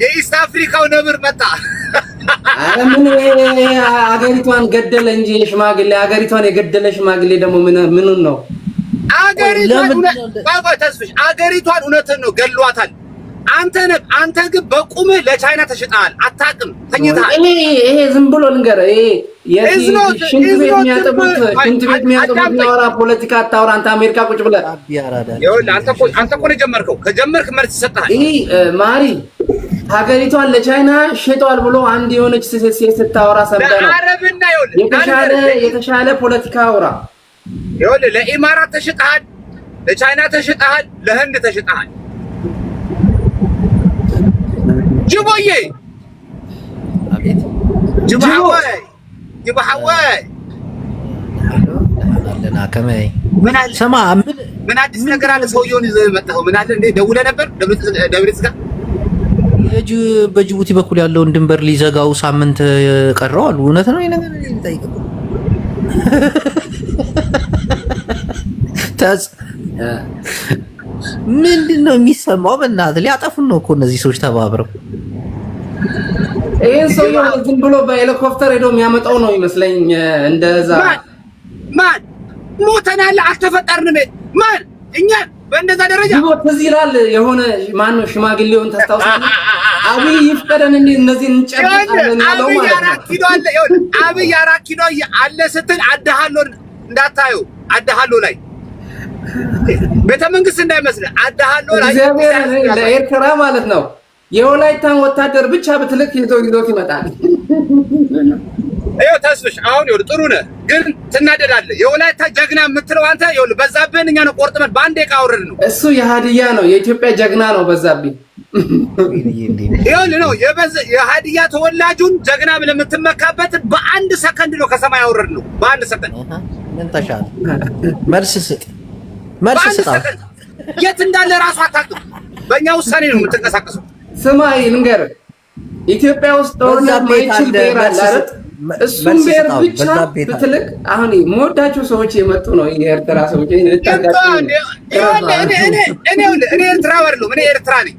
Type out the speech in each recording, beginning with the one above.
የኢስት አፍሪካው ነብር መጣ። አረ ምን አገሪቷን ገደለ እንጂ ሽማግሌ አገሪቷን የገደለ ሽማግሌ ደግሞ ምኑን ነው? አገሪቷን እውነትን ነው ገሏታል። አንተ ግን በቁምህ ለቻይና ተሽጣል። አታውቅም፣ ተኝተሃል። ይሄ ዝም ብሎ ልንገርህ፣ ይሄ ሽንት ቤት የሚያጠቡት ያወራ ፖለቲካ አታውራ። አንተ አሜሪካ ቁጭ ብለህ አንተ እኮ ነው የጀመርከው። ከጀመርክ መልስ ይሰጥሃል። ይሄ ማሪ ሀገሪቷን ለቻይና ሸጧል ብሎ አንድ የሆነች ሴት ስታወራ ሰምተህ ነው። የተሻለ ፖለቲካ አውራ። ይኸውልህ ለኢማራት ተሽጠሃል፣ ለቻይና ተሽጠሃል፣ ለህንድ ተሽጠሃል። ጅቦዬ ጅባሐወይ ምን አዲስ ነገር አለ? ሰውየውን ይዘህ የመጣኸው ምን አለ? እንዴ ደውለህ ነበር? ደብረጽ ጋር በጅቡቲ በኩል ያለውን ድንበር ሊዘጋው ሳምንት ቀረው አሉ። እውነት ነው? ይሄ ነገር ልጠይቅህ ምንድን ነው የሚሰማው? በእናትህ ሊያጠፉን ነው እኮ እነዚህ ሰዎች ተባብረው። ይሄን ሰው ዝም ብሎ በሄሊኮፕተር ሄዶ የሚያመጣው ነው ይመስለኝ። እንደዛ ማን ሞተናል፣ አልተፈጠርንም። ማን እኛ በእንደዛ ደረጃ ትዝ ይላል። የሆነ ማን ነው ሽማግሌውን ታስታውሳለህ? አብይ ይፍቀደን እንዴ እነዚህ እንጨብጣለን ያለው ማለት ነው። አብይ 4 ኪሎ አለ ስትል አዳሃሎ እንዳታዩ፣ አዳሃሎ ላይ ቤተ መንግስት እንዳይመስልህ፣ አዳሃሎ ላይ ለኤርትራ ማለት ነው። የወላይታን ወታደር ብቻ በትልቅ ይዞት ይመጣል። ይኸው ተስፍሽ አሁን ይኸውልህ ጥሩ ነህ፣ ግን ትናደዳለህ። የወላይታ ጀግና የምትለው አንተ ይኸውልህ በዛብህን እኛ ነው ቆርጥመን በአንድ ደቂቃ አውርድ ነው። እሱ የሀዲያ ነው፣ የኢትዮጵያ ጀግና ነው በዛብህ። ይኸውልህ ነው የሀዲያ ተወላጁን ጀግና ብለህ የምትመካበት በአንድ ሰከንድ ነው ከሰማይ አውርድ ነው። በአንድ ሰከንድ ምን ተሻለ? መልስ ስጥ። የት እንዳለ ራሱ አታውቅም። በእኛ ውሳኔ ነው የምትንቀሳቀሰው። ስማ ልንገርህ፣ ኢትዮጵያ ውስጥ ጦርነት ማይችል ብሔር አለ አይደል? እሱም ብሔር ብቻ ብትልቅ አሁን የምወዳቸው ሰዎች የመጡ ነው። የኤርትራ ሰዎች እኔ ኤርትራ አይደለሁም፣ እኔ ኤርትራ ነኝ።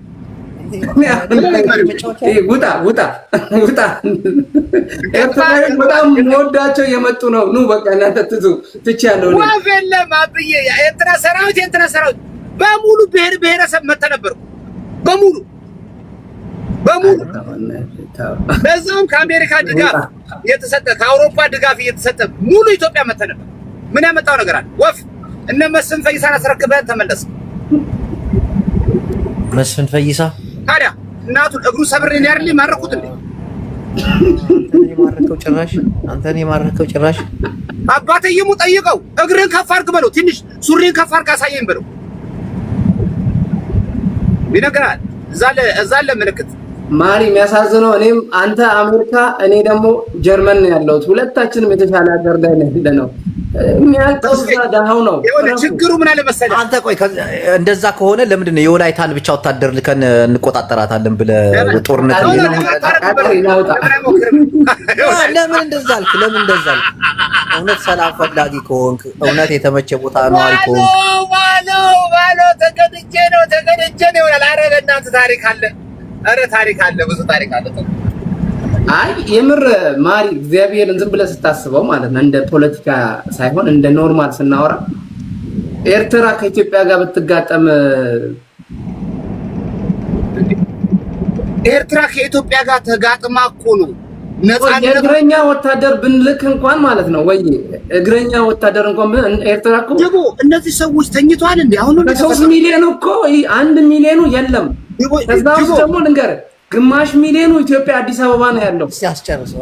ውጣ ኤርትራውያን በጣም የምወዳቸው የመጡ ነው። ኑ በቃ እናንተ ትቻለሁ። ዋፍ የለም አብዬ። የኤርትራ ሰራዊት በሙሉ ብሔር ብሔረሰብ መጥተህ ነበርኩ በሙሉ በዛውም ከአሜሪካ ድጋፍ እየተሰጠ ከአውሮፓ ድጋፍ እየተሰጠ ሙሉ ኢትዮጵያ መጥተህ ነበር። ምን ያመጣው ነገር አለ? ወፍ እነ መስፍን ፈይሳን አስረክበህ ተመለስ። መስፍን ፈይሳ ታዲያ እናቱን እግሩ ሰብሬ ነው አይደል ማረኩት እንዴ? አንተን የማረከው ጭራሽ አባትየሙ ጠይቀው። እግርን ከፍ አድርግ በለው፣ ትንሽ ሱሪን ከፍ አድርግ አሳየኝ በለው። ይነግራል። እዛ ለምልክት ማሪ የሚያሳዝነው እኔም አንተ አሜሪካ እኔ ደግሞ ጀርመን ነው ያለሁት። ሁለታችንም የተሻለ ሀገር ላይ ነው። የሚያልቀው ዳሃው ነው። ችግሩ ምን አለ መሰለህ? አንተ ቆይ እንደዛ ከሆነ ለምንድን ነው የወላይታን ብቻ ወታደር ልከን እንቆጣጠራታለን ብለህ ጦርነት ለምን እንደዛ አልክ? እውነት ሰላም ፈላጊ ከሆንክ እውነት የተመቸ ቦታ ነዋሪ ከሆንክ ባለው ተገድጄ ነው ይሆናል። ኧረ በእናትህ ታሪክ አለ። ኧረ ታሪክ አለ፣ ብዙ ታሪክ አለ። አይ የምር ማሪ እግዚአብሔርን ዝም ብለህ ስታስበው ማለት ነው፣ እንደ ፖለቲካ ሳይሆን እንደ ኖርማል ስናወራ ኤርትራ ከኢትዮጵያ ጋር ብትጋጠም ኤርትራ ከኢትዮጵያ ጋር ተጋጥማ እኮ ነው እግረኛ ወታደር ብንልክ እንኳን ማለት ነው ወይ እግረኛ ወታደር እንኳን ኤርትራ እኮ ደግሞ እነዚህ ሰዎች ተኝቷል እንዴ? አሁን ነው 3 ሚሊዮን እኮ 1 ሚሊዮኑ የለም። ከዛ ውስጥ ደግሞ ልንገርህ ግማሽ ሚሊዮኑ ኢትዮጵያ አዲስ አበባ ነው ያለው። አስጨርሰው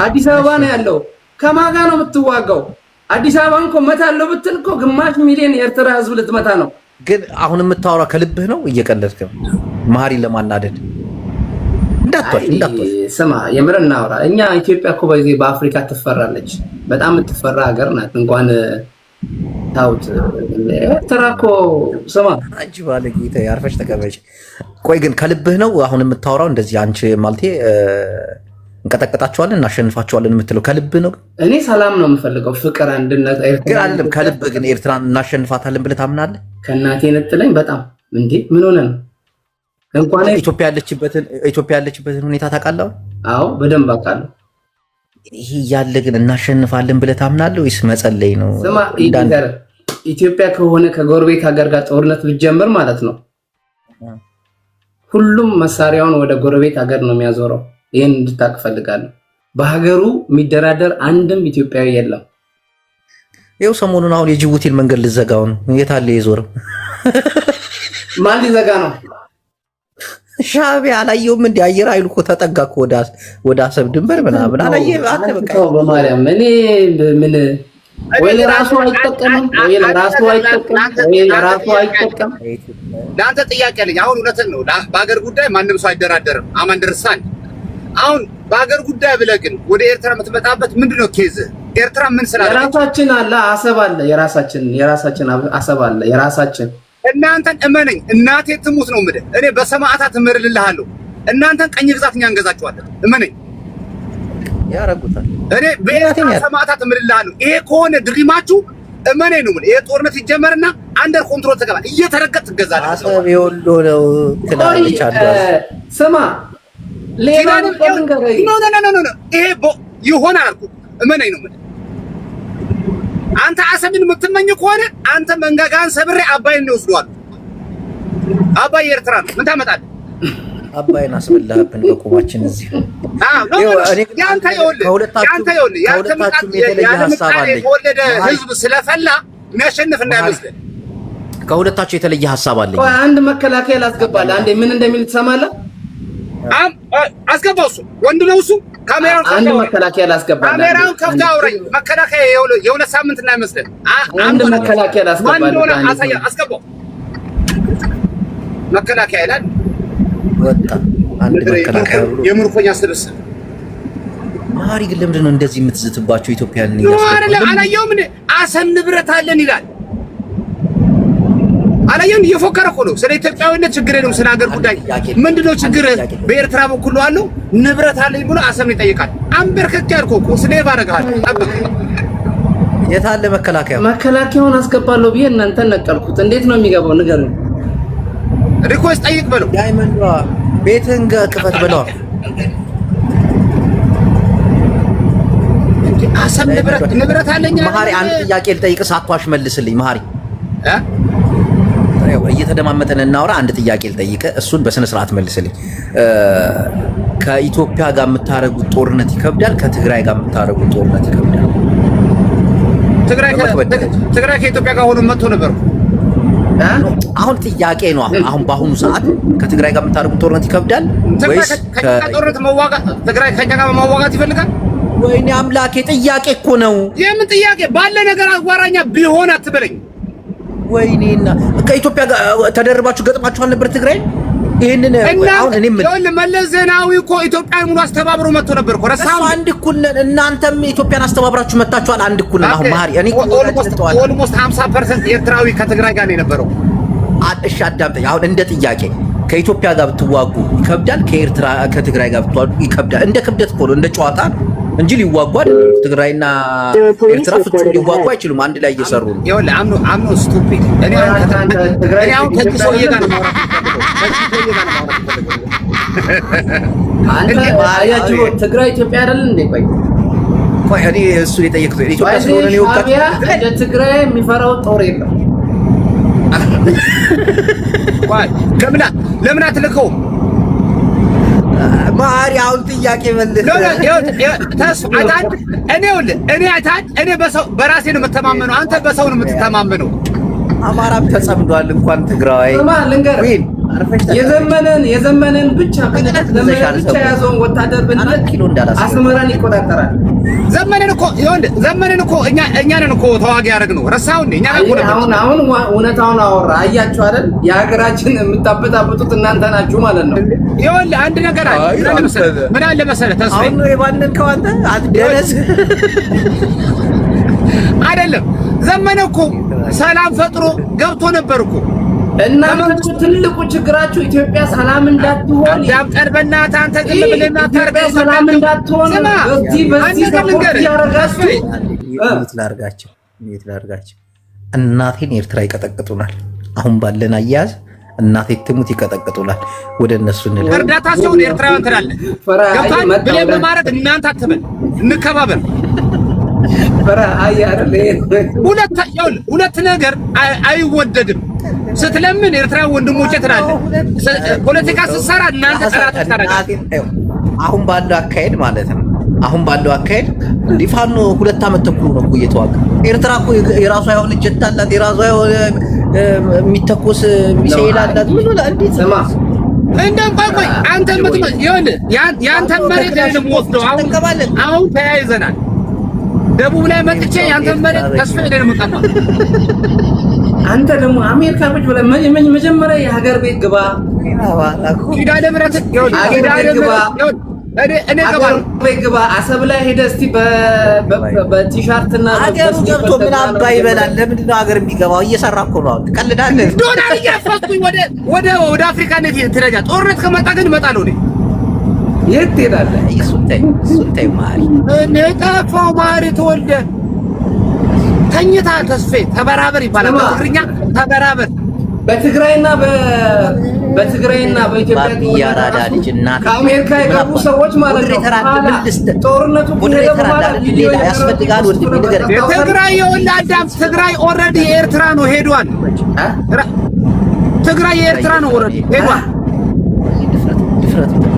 አዲስ አበባ ነው ያለው። ከማን ጋር ነው የምትዋጋው? አዲስ አበባን እኮ መታለው ብትል እኮ ግማሽ ሚሊዮን የኤርትራ ህዝብ ልትመታ ነው። ግን አሁን የምታወራው ከልብህ ነው? እየቀለድክ ነው? መሀሪ ለማናደድ እንዳትዋሽ። ስማ የምር እናወራ። እኛ ኢትዮጵያ እኮ በዚህ በአፍሪካ ትፈራለች። በጣም የምትፈራ ሀገር ናት። እንኳን ታውት ኤርትራ እኮ ስማ አንቺ ባለጌታ ያርፈሽ ተቀበጭ። ቆይ ግን ከልብህ ነው አሁን የምታወራው? እንደዚህ አንቺ ማለቴ እንቀጠቀጣቸዋለን እናሸንፋቸዋለን የምትለው ከልብህ ነው? እኔ ሰላም ነው የምፈልገው፣ ፍቅር፣ አንድነት። ግን አይደለም ከልብህ ግን ኤርትራን እናሸንፋታለን ብለህ ታምናለህ? ከእናቴ ነጥለኝ በጣም እንዴ ምን ሆነ ነው? እንኳን ኢትዮጵያ ያለችበትን ሁኔታ ታውቃለህ? አዎ በደንብ አውቃለሁ። ይሄ ያለ ግን እናሸንፋለን ብለህ ታምናለህ ወይስ መጸለይ ነው? ስማ ኢትዮጵያ ከሆነ ከጎረቤት ሀገር ጋር ጦርነት ብትጀምር ማለት ነው ሁሉም መሳሪያውን ወደ ጎረቤት ሀገር ነው የሚያዞረው። ይሄን እንድታውቅ ፈልጋለሁ። በሀገሩ የሚደራደር አንድም ኢትዮጵያዊ የለም። ይኸው ሰሞኑን አሁን የጅቡቲን መንገድ ልዘጋው ነው። የት አለ የዞረው? ማን ሊዘጋ ነው? ሻዕቢያ አላየውም እንዴ? አየር ኃይሉ እኮ ተጠጋ እኮ ወደ አሰብ ድንበር ምናምን አላየህ? አንተ በቃ በማርያም እኔ ምን ወይ ለራሱ አይጠቀምም ወይ ለራሱ አይጠቀም። ለአንተ ጥያቄ አለኝ። አሁን እውነትን ነው በሀገር ጉዳይ ማንም ሰው አይደራደርም። አማንደርሳን አሁን በሀገር ጉዳይ ብለህ ግን ወደ ኤርትራ የምትመጣበት ምንድነው ኬዝ? ኤርትራ ምን ስላለ የራሳችን አለ አሰብ አለ የራሳችን አሰብ አለ የራሳችን። እናንተን እመነኝ እናቴ ትሙት ነው የምልህ እኔ በሰማዕታት እምርልልሃለሁ። እናንተን ቀኝ ግዛት እኛ እንገዛችኋለን። እመነኝ ያረጉታል። እኔ በኤርትራ ሰማዕታት እምርልልሃለሁ። ይሄ ከሆነ ድሪማችሁ እመነኝ ነው የምልህ። ይሄ ጦርነት ይጀመርና አንደር ኮንትሮል ተገባ እየተረገጥ ትገዛለህ። አሰብ የወሎ ነው ትላለች አንዷ። ስማ ሌላ ኖ ይሄ ይሆናል አልኩህ። እመነኝ ነው የምልህ። አንተ አሰብን የምትመኝ ከሆነ አንተ መንጋጋን ሰብሬ አባይን ነው ወስዷል። አባይ ኤርትራ ነው። ምን ታመጣለህ? አባይን አስበላህብን በቁማችን እዚህ። ያንተ ህዝብ ስለፈላ የሚያሸንፍ እንዳይመስልህ። ከሁለታችሁ የተለየ ሀሳብ አለኝ። አንድ መከላከያ ላስገባለህ። አንዴ ምን እንደሚል ትሰማለህ? አስገባው። እሱ ወንድ ነው። እሱ ካሜራውን አንድ መከላከያ ላስገባለህ። ካሜራውን ከፍተህ አውራኝ። መከላከያ የሁለት ሳምንት እንዳይመስልህ። አንድ መከላከያ ላስገባለህ። አስገባው። መከላከያ ይላል ወጣ። አንድ መከላከያ ብሎ የምርኮኛ ስብስብ ማሪ ግን ለምንድን ነው እንደዚህ የምትዝትባቸው ኢትዮጵያን? አላየሁም እንዴ? አሰብ ንብረት አለን ይላል። አላየሁም? እየፎከረ እኮ ነው። ስለ ኢትዮጵያዊነት ችግር የለውም። ስለ ሀገር ጉዳይ ምንድነው ችግር? በኤርትራ በኩል ነው አለው ንብረት አለኝ ብሎ አሰብን ይጠይቃል። አንበርከክ ያልከው እኮ ስሌቭ አደረግሃለሁ። ጠብቅ። የት አለ መከላከያ? መከላከያውን አስገባለሁ ብዬ እናንተን ነቀልኩት። እንዴት ነው የሚገባው? ንገሩኝ። ሪኮስት ጠይቅ በለው። ዳይመንዷ ቤትህን ክፈት በለው። አሰብ ንብረት አለኝ። መሀሪ አንድ ጥያቄ ልጠይቅህ ሳትዋሽ መልስልኝ። መሀሪ እየተደማመጠን እናውራ። አንድ ጥያቄ ልጠይቅህ እሱን በስነ ስርዓት መልስልኝ። ከኢትዮጵያ ጋር የምታረጉት ጦርነት ይከብዳል? ከትግራይ ጋር የምታረጉት ጦርነት ይከብዳል? ትግራይ ከኢትዮጵያ ጋር ሆኖ መጥቶ ነበር። አሁን ጥያቄ ነው። አሁን በአሁኑ ሰዓት ከትግራይ ጋር የምታደርጉት ጦርነት ይከብዳል ወይስ ትግራይ ከኛ ጋር መዋጋት ይፈልጋል? ወይኔ አምላኬ ጥያቄ እኮ ነው። የምን ጥያቄ? ባለ ነገር አዋራኛ ቢሆን አትበለኝ። ወይኔና ከኢትዮጵያ ጋር ተደርባችሁ ገጥማችኋል ነበር ትግራይ? ይሄንን አሁን እኔ መለስ ዜናዊ እኮ ኢትዮጵያን ሙሉ አስተባብሮ መጥቶ ነበር እኮ ረሳው። አንድ እኩል ነን። እናንተም ኢትዮጵያን አስተባብራችሁ መጣችኋል። አንድ እኩል ነን። አሁን ማሪ እኔ ኦልሞስት 50% ኤርትራዊ ከትግራይ ጋር ነው የነበረው። እሺ አዳምጠኝ። አሁን እንደ ጥያቄ ከኢትዮጵያ ጋር ብትዋጉ ይከብዳል? ከትግራይ ጋር ብትዋጉ ይከብዳል? እንደ ክብደት እኮ ነው፣ እንደ ጨዋታ እንጂ ሊዋጉ አይደለም። ትግራይና ኤርትራ ፍጹም ሊዋጉ አይችሉም። አንድ ላይ እየሰሩ ነው። ይኸውልህ አምኖ ስቱፒድ እኔ አሁን ከዚህ ሰውዬ ጋር ነው ትግራይ ኢትዮጵያ አይደል እንዴ? ቆይ እኔ እሱ የጠየቅኩት ኢትዮጵያ ስለሆነ ነው የወጣው። ትግራይ የሚፈራው ጦር የለም። ለምን አትልከውም? ማሪ አሁን ጥያቄ መልስ። እኔ በራሴ ነው የምተማመነው። አንተ በሰው ነው የምትተማመነው። አማራም ተጸምዷል እንኳን ትግራይ የዘመንን ብቻ ያዘውን ወታደር አስመራን ይቆጣጠራል። ዘመንን እኮ እኛ ነን እኮ ተዋጊ ያደረግነው። ረሳው እንዴ? እኛ አሁን እውነታውን አወራ። አያችሁ አይደል? የሀገራችን የምታበጣብጡት እናንተ ናችሁ ማለት ነው። ይኸውልህ አንድ ነገር አለ። ምን አለ መሰለህ ተስፋዬ፣ አሁን ነው የባነንከው አንተ አትደረስ አይደለም። ዘመነ እኮ ሰላም ፈጥሮ ገብቶ ነበር እኮ። እናንተ ትልቁ ችግራችሁ ኢትዮጵያ ሰላም እንዳትሆን ያብጠርበና አንተ ዝም ብለና ታርገው ሰላም እንዳትሆን በዚህ ያረጋችሁ ላርጋቸው እናቴን ኤርትራ ይቀጠቅጡናል። አሁን ባለን አያያዝ እናቴ ትሙት ይቀጠቅጡላል። ወደ እነሱ እንላለን። እርዳታ ሲሆን ኤርትራውያን ትላለህ። ገብቶሃል? ብለን በማድረግ እናንተ አትበል፣ እንከባበር። ሁለት ነገር አይወደድም። ስትለምን ኤርትራዊ ወንድሞቼ ትላለህ። ፖለቲካ ስትሰራ እናንተ ጠላቶች ታደርጋለህ። አሁን ባለው አካሄድ ማለት ነው። አሁን ባለው አካሄድ እንዲህ ፋኖ 2 ዓመት ተኩል ነው እኮ እየተዋጋ። ኤርትራ እኮ የራሷ የሆነ ጀት አላት፣ የራሷ የሆነ የሚተኮስ ሚሳኤል አላት። ምን ነው እንዴት ስማ እንደም ቆይ አንተ ምትመ ይሁን ያንተ መሬት ላይ ነው ወስደው አሁን ተያይዘናል። ደቡብ ላይ መጥቼ ያንተ መሬት ተስፋ ይደር መጣማ። አንተ ደግሞ አሜሪካ ቁጭ ብለህ መጀመሪያ የሀገር ቤት ግባ። ኪዳነ ምሕረት ይሁን ኪዳነ ምሕረት እኔ ገባ አሰብ ላይ ሄደህ እስቲ በቲሸርት እና ሀገሩ ገብቶ ምን አባ ይበላል? ለምንድን ነው ሀገር የሚገባው? እየሰራ እኮ ነው። ትቀልዳለህ። ዶላር እያፈስኩኝ ወደ አፍሪካ ነት ትረጃ። ጦርነት ከመጣ ግን እመጣለሁ። እኔ የት ትሄዳለህ? እሱን ተይ ማሪ። እኔ ጠፋሁ። ማሪ ተወልደ ተኝታ ተስፌ ተበራበር ይባላል በትግርኛ ተበራበር። በትግራይና በኢትዮጵያ ያራዳ ልጅ እናት ከአሜሪካ የገቡ ሰዎች ማለት ነው። ጦርነቱ ሌላ ያስፈልጋል። ወንድሜ ነገር ትግራይ የወላዳም ትግራይ ኦልሬዲ የኤርትራ ነው ሄዷል። ትግራይ የኤርትራ ነው ኦልሬዲ ሄዷል።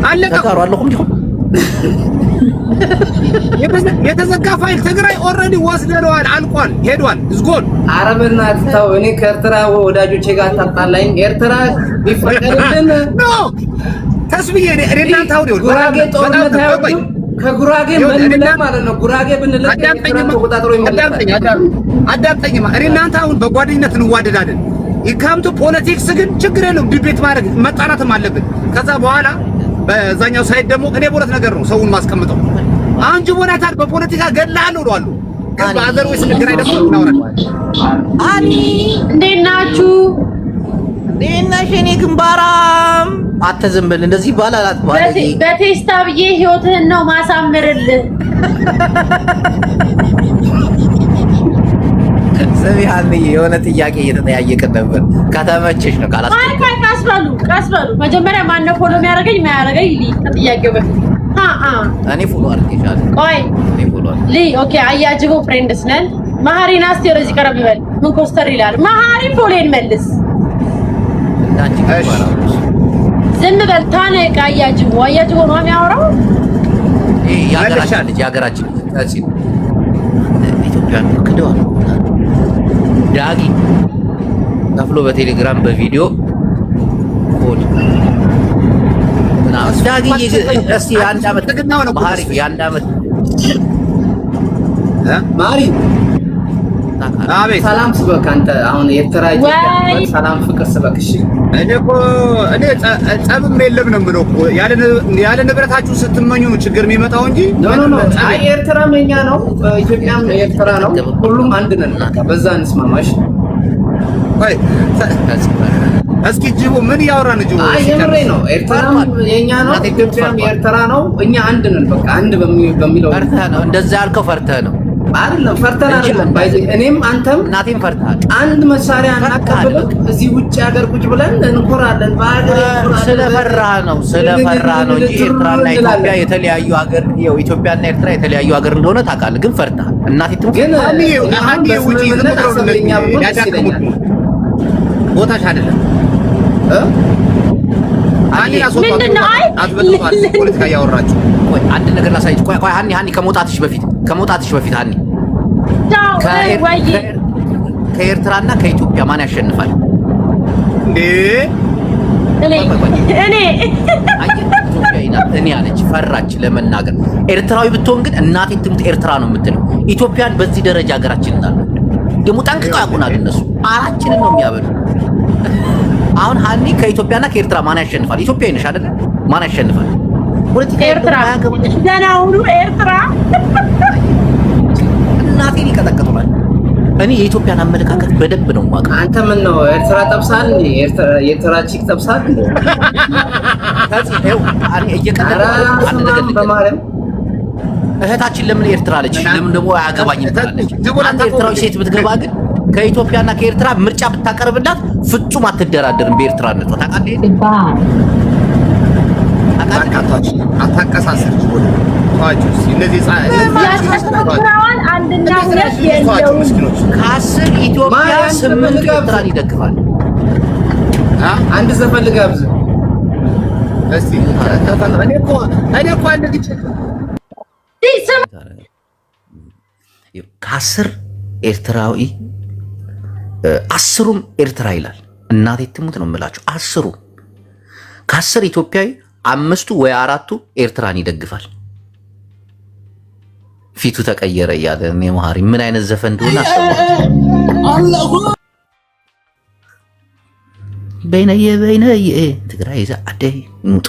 አለቀም የተዘጋ ፋይል ትግራይ ኦልሬዲ ወስደዋል። አልቋል። ሄዷል። ዝጎል አረብና ተው። እኔ ከኤርትራ ወዳጆቼ ጋር ታጣላኝ። ኤርትራ ቢፈቀድልን ኖ ተስብዬ እናንተ አሁን ይወል ጉራጌ ጦርነት አይወጣም። ከጉራጌ ምን ማለት ነው? ጉራጌ ብንል ተቆጣጥሮ ይመለሳል። አዳምጠኝማ እኔ እናንተ አሁን በጓደኝነት እንዋደዳለን። ይካምቱ ፖለቲክስ ግን ችግር የለውም። ዲቤት ማድረግ መጣናትም አለብን። ከዛ በኋላ በዛኛው ሳይድ ደግሞ እኔ በሁለት ነገር ነው ሰውን ማስቀምጠው። አንቺ ቦናታል በፖለቲካ ገላለው ነው አሉ። ግን በአዘር ወይስ ትግራይ ደግሞ እናወራለን። አኒ እንዴት ናችሁ? እንዴት ነሽ? እኔ ግንባራም አትዝም ብል እንደዚህ ይባላል። በቴስታ ብዬ ህይወትህን ነው ማሳምርልህ። ሰሚሃን የሆነ ጥያቄ እየተጠያየቅን ነበር። ከተመቸሽ ነው ካላስ ቀስበሉ መጀመሪያ ማን ነው ፎሎ የሚያደርገኝ የማያደርገኝ ሊ ከጥያቄው በፊት እኔ ፎሎ አድርጌሻለሁ። ቆይ እኔ ፎሎ ሊ ኦኬ። አያጅቦ ፍሬንድስ ነን። መሀሪና እስቲ ወደዚህ ቀረብ በል። ምን ኮስተር ይላል መሀሪ ፎሎን መልስ። እንዳንቺ ግንባራዎች ዝም በል ታነቃ። አያጅቦ ነው የሚያወራው። ይሄ ያገራችን ልጅ ያገራችን ታሲ ኢትዮጵያን ክደዋል። ዳጊ ከፍሎ በቴሌግራም በቪዲዮ ኮድ ምናምን ዳጊ እስቲ አንድ አመት ማሪ የአንድ አመት ማሪ አቤት ሰላም ስበክ። አንተ አሁን ኤርትራ ኢትዮጵያ ሰላም ፍቅር ስበክ። እሺ እኔ ጸብም የለም ነው የምለው እኮ ያለ ንብረታችሁ ስትመኙ ነው ችግር የሚመጣው እንጂ ኖ አይ ኤርትራም የኛ ነው፣ ኢትዮጵያም ኤርትራ ነው። ሁሉም አንድ ነን። በዛ እንስማማሽ። አይ እስኪ ጅቡ ምን ያወራን ጅቡ? አይ የምሬ ነው። ኤርትራም የኛ ነው፣ ኢትዮጵያም ኤርትራ ነው። እኛ አንድ ነን። በቃ አንድ በሚለው ፈርተህ ነው እንደዛ ያልከው። ፈርተህ ነው አይደለም? ፈርተን አይደለም። እኔም አንተም እናቴም ፈርተሃል። አንድ መሳሪያ እናቀብልክ እዚህ ውጭ ሀገር ቁጭ ብለን እንኮራለን። ስለፈራህ ነው እንጂ ኤርትራና ኢትዮጵያ የተለያዩ ሀገር ነው። ኢትዮጵያና ኤርትራ የተለያዩ ሀገር እንደሆነ ታውቃለህ። ግን ፈርተሃል። እናቴም ግን አንዴ ውጪ ቦታሽ አይደለም አንዴ ምንድነው? አይ ፖለቲካ እያወራችሁ ቆይ አንድ ነገር ላሳይሽ። ቆይ ሀኒ ከመውጣትሽ በፊት ሀኒ ከኤርትራና ከኢትዮጵያ ማን ያሸንፋል? እኔ አለች ፈራች ለመናገር። ኤርትራዊ ብትሆን ግን እናቴ ትምት ኤርትራ ነው የምትለው። ኢትዮጵያን በዚህ ደረጃ ሀገራችን እናለ ደግሞ ጠንቅቀው ያውቁናል እነሱ። አራችንን ነው የሚያበሉ። አሁን ሀኒ ከኢትዮጵያና ከኤርትራ ማን ያሸንፋል? ኢትዮጵያ ነሽ አይደል? ማን ያሸንፋል? ፖለቲካ ኤርትራ ገና ሁሉ ኤርትራ እናቴን ይቀጠቅጡናል። እኔ የኢትዮጵያን አመለካከት በደንብ ነው የማውቀው። አንተ ምን ነው ኤርትራ ጠብሳል እንዴ? ኤርትራ ቺክ ጠብሳል እንዴ? ታዲያ አኔ እየቀለደ በማርያም እህታችን ለምን ኤርትራ አለች? ለምን ደግሞ አያገባኝም ትላለች? አንተ ኤርትራዊ ሴት ብትገባ ግን ከኢትዮጵያና ከኤርትራ ምርጫ ብታቀርብላት ፍጹም አትደራደርም በኤርትራነቷ። ታውቃለህ? አታቀሳስር ከአስር ኢትዮጵያ 8 ኤርትራን ይደግፋል። አንድ ዘፈን ልጋብዝ እስቲ። እኔ እኮ አንድ ልጅ ከ10 ኤርትራዊ 10ሩም ኤርትራ ይላል። እናቴ ትሙት ነው የምላቸው። 10ሩ ከ10 ኢትዮጵያዊ 5ቱ ወይ 4ቱ ኤርትራን ይደግፋል። ፊቱ ተቀየረ እያለ እኔ መሀሪ ምን አይነት ዘፈን እንደሆነ አሰማሁ። በይነየ ትግራይ ይዛ አደይ ሙጡ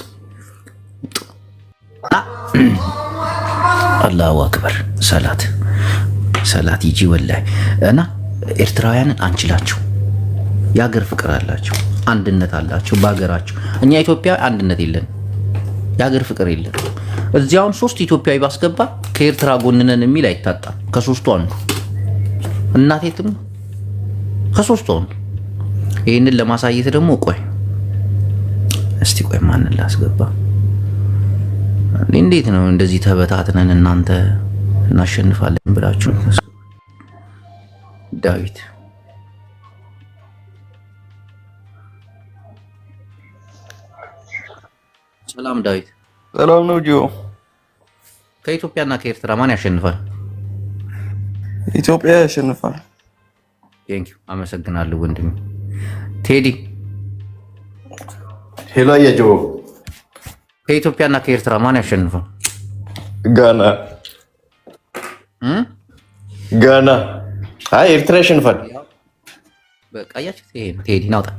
አላሁ አክበር። ሰላት ይጂ ወላሂ። እና ኤርትራውያንን አንችላቸው። የሀገር ፍቅር አላቸው፣ አንድነት አላቸው በሀገራቸው። እኛ ኢትዮጵያ አንድነት የለን፣ የሀገር ፍቅር የለን። እዚያውን 3 ኢትዮጵያዊ ባስገባ ከኤርትራ ጎንነን የሚል አይታጣም። ከ3ቱ አንዱ እናቴትም ከ3ቱ አንዱ። ይህንን ለማሳየት ደግሞ ቆይ ማንን ላስገባ? እንዴት ነው እንደዚህ ተበታትነን እናንተ እናሸንፋለን ብላችሁ? ዳዊት ሰላም። ዳዊት ሰላም ነው ጂዮ። ከኢትዮጵያና ከኤርትራ ማን ያሸንፋል? ኢትዮጵያ ያሸንፋል። ቴንኪው፣ አመሰግናለሁ ወንድሜ። ቴዲ ሄሎ ያጂዮ። ከኢትዮጵያና ከኤርትራ ማን ያሸንፋል? ጋና። አይ ኤርትራ ያሸንፋል። በቃ ያቺ ቴዲ ናውጣ።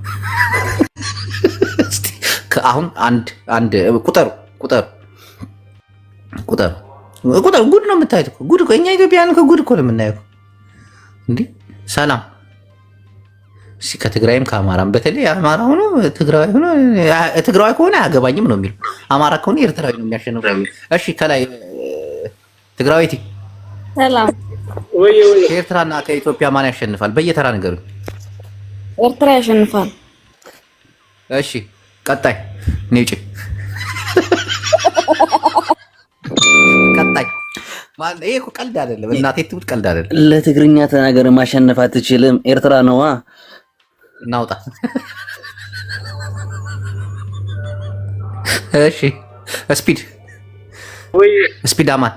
አሁን አንድ ቁጥር ጉድ ነው የምታዩት። ጉድ እኮ እኛ ኢትዮጵያውያን ከጉድ እኮ ነው የምናየው እንዴ። ሰላም ከትግራይም ከአማራም በተለይ አማራ ሆኖ ትግራዊ ከሆነ አያገባኝም ነው የሚለው። አማራ ከሆነ ኤርትራዊ ነው የሚያሸንፈው። እሺ ከላይ ትግራዊቲ ሰላም። ከኤርትራና ከኢትዮጵያ ማን ያሸንፋል? በየተራ ንገሩኝ። ኤርትራ ያሸንፋል። እሺ ቀጣይ ኔጭ ቀጣይ ማለት ይሄ እኮ ቀልድ አይደለም። እናቴ ትሙት ቀልድ አይደለም። ለትግርኛ ተናገር። ማሸነፍ አትችልም። ኤርትራ ነዋ። እናውጣ። እሺ ስፒድ አማን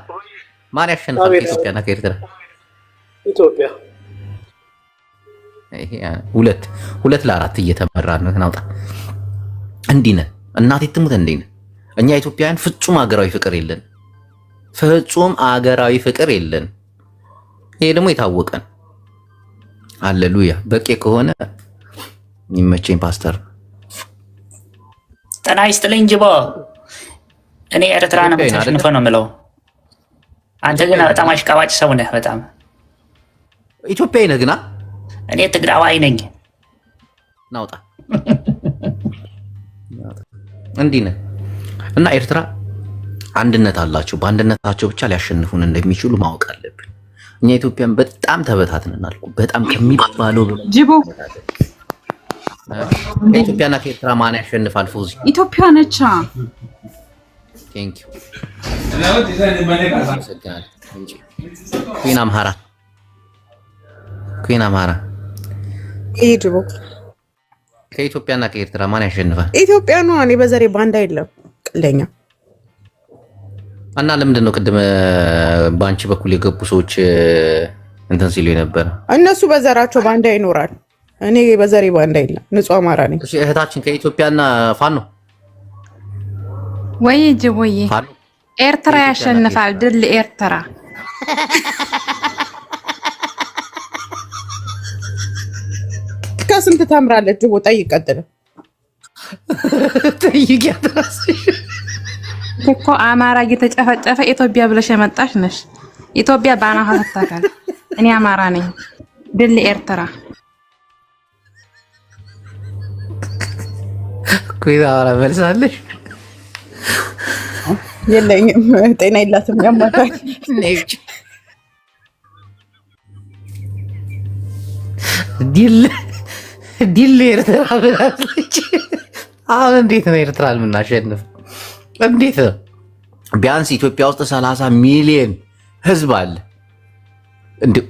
ማን ያሸንፋል? ከኢትዮጵያና ከኤርትራ? ኢትዮጵያ። ይሄ 2-4 እየተመራ ነው። እናውጣ። እንዲህ ነን። እናቴ ትሙት እንዲህ ነን እኛ ኢትዮጵያውያን። ፍጹም አገራዊ ፍቅር የለን። ይሄ ደግሞ የታወቀን። ሃሌሉያ። በቄ ከሆነ ይመቸኝ ፓስተር። ጤና ይስጥልኝ ጅቦ። እኔ ኤርትራ ነው የምታሸንፈው ነው የምለው። አንተ ግን በጣም አሽቃባጭ ሰው ነህ። በጣም ኢትዮጵያዊ ነህ ግና እኔ ትግራዋይ ነኝ። ናውጣ። እንዲህ ነህ እና ኤርትራ አንድነት አላቸው። በአንድነታቸው ብቻ ሊያሸንፉን እንደሚችሉ ማወቅ አለብን። እኛ ኢትዮጵያን በጣም ተበታትነናል። በጣም ከሚባለው ጅቦ ከኢትዮጵያና ከኤርትራ ማን ያሸንፋል? ፎዚ ኢትዮጵያ ነቻ። ቴንክ ዩ ኩዊን አምሃራ ጅቦ ከኢትዮጵያና ከኤርትራ ማን ያሸንፋል? ኢትዮጵያ ነው። እኔ በዘሬ ባንዳ የለም ቀልደኛ። እና ለምንድን ነው ቅድም በአንቺ በኩል የገቡ ሰዎች እንትን ሲሉ የነበረ? እነሱ በዘራቸው ባንዳ ይኖራል። እኔ በዘሬ ባንዳ የለም። ንጹህ አማራ ነኝ። እህታችን ከኢትዮጵያና ፋኖ ወይ ጅቦዬ ኤርትራ ያሸንፋል። ድል ኤርትራ። ከስንት ታምራለች ጅቦ? ጠይቅ። ቀጥል። እኮ አማራ እየተጨፈጨፈ ኢትዮጵያ ብለሽ የመጣሽ ነሽ። ኢትዮጵያ ባናሃ ተታካል። እኔ አማራ ነኝ። ድል ኤርትራ። ኩይዛ አማራ መልሳለሽ? የለኝም። ጤና የላትም። ያማታል። ዲል ኤርትራ ብላለች። አሁን እንዴት ነው ኤርትራን የምናሸንፍ? እንዴት ነው? ቢያንስ ኢትዮጵያ ውስጥ 30 ሚሊዮን ህዝብ አለ።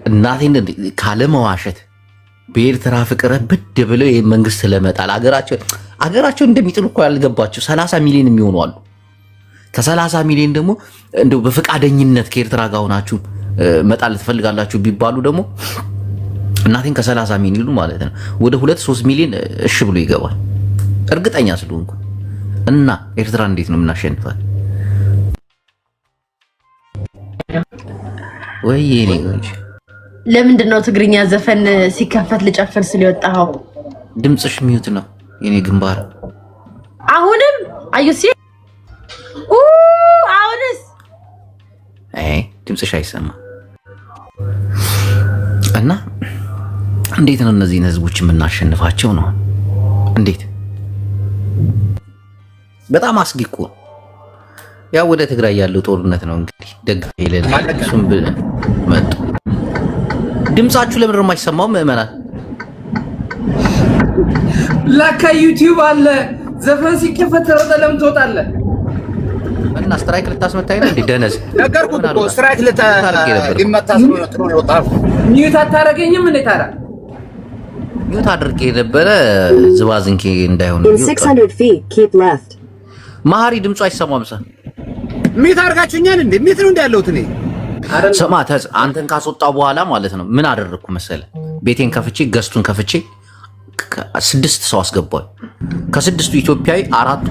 እናቴን ካለመዋሸት በኤርትራ ፍቅር ብድ ብለው ይሄ መንግስት ለመጣል አገራቸው እንደሚጥሉ እኮ ያልገባቸው 30 ሚሊዮን የሚሆኑ አሉ። ከ30 ሚሊዮን ደግሞ እንደው በፈቃደኝነት ከኤርትራ ጋር ሆናችሁ መጣል ትፈልጋላችሁ ቢባሉ ደግሞ እናቴን ከ30 ሚሊዮን ማለት ነው ወደ 2-3 ሚሊዮን እሺ ብሎ ይገባል። እርግጠኛ ስለሆንኩ እና ኤርትራ እንዴት ነው የምናሸንፋት? ወይኔ እንጂ ለምንድን ነው ትግርኛ ዘፈን ሲከፈት ልጨፍር ስል የወጣኸው? ድምፅሽ ሚዩት ነው የኔ ግንባር። አሁንም አዩሲ አሁንስ ድምፅሽ አይሰማም። እና እንዴት ነው እነዚህን ህዝቦች የምናሸንፋቸው ነው? እንዴት? በጣም አስጊ እኮ ያው ወደ ትግራይ ያለው ጦርነት ነው እንግዲህ ደግፍ ይለናል። እሱም መጡ። ድምጻችሁ ለምን ነው የማይሰማው? ምዕመናን ላካ ዩቲዩብ አለ ዘፈን ሲከፈት ተረጠ ለምን ትወጣለህ? እና ስትራይክ ልታስመታኝ ነው እንዴ? ደነዝ ነገርኩት እኮ ስትራይክ ሊመታ ስለሆነ ጥሩ ነው የወጣው። ሚዩት አታረገኝም እንዴ ታዲያ? ሚዩት አድርጌ ነበረ ዝባዝንኬ እንዳይሆን። ማሪ ድምጹ አይሰማም። ሚዩት አድርጋችሁኛል እንዴ? ሚዩት ነው እንዳለሁት እኔ ስማ አንተን ካስወጣው በኋላ ማለት ነው ምን አደረግኩ መሰለ? ቤቴን ከፍቼ ገስቱን ከፍቼ 6 ሰው አስገባኝ። ከ6ቱ ኢትዮጵያዊ 4ቱ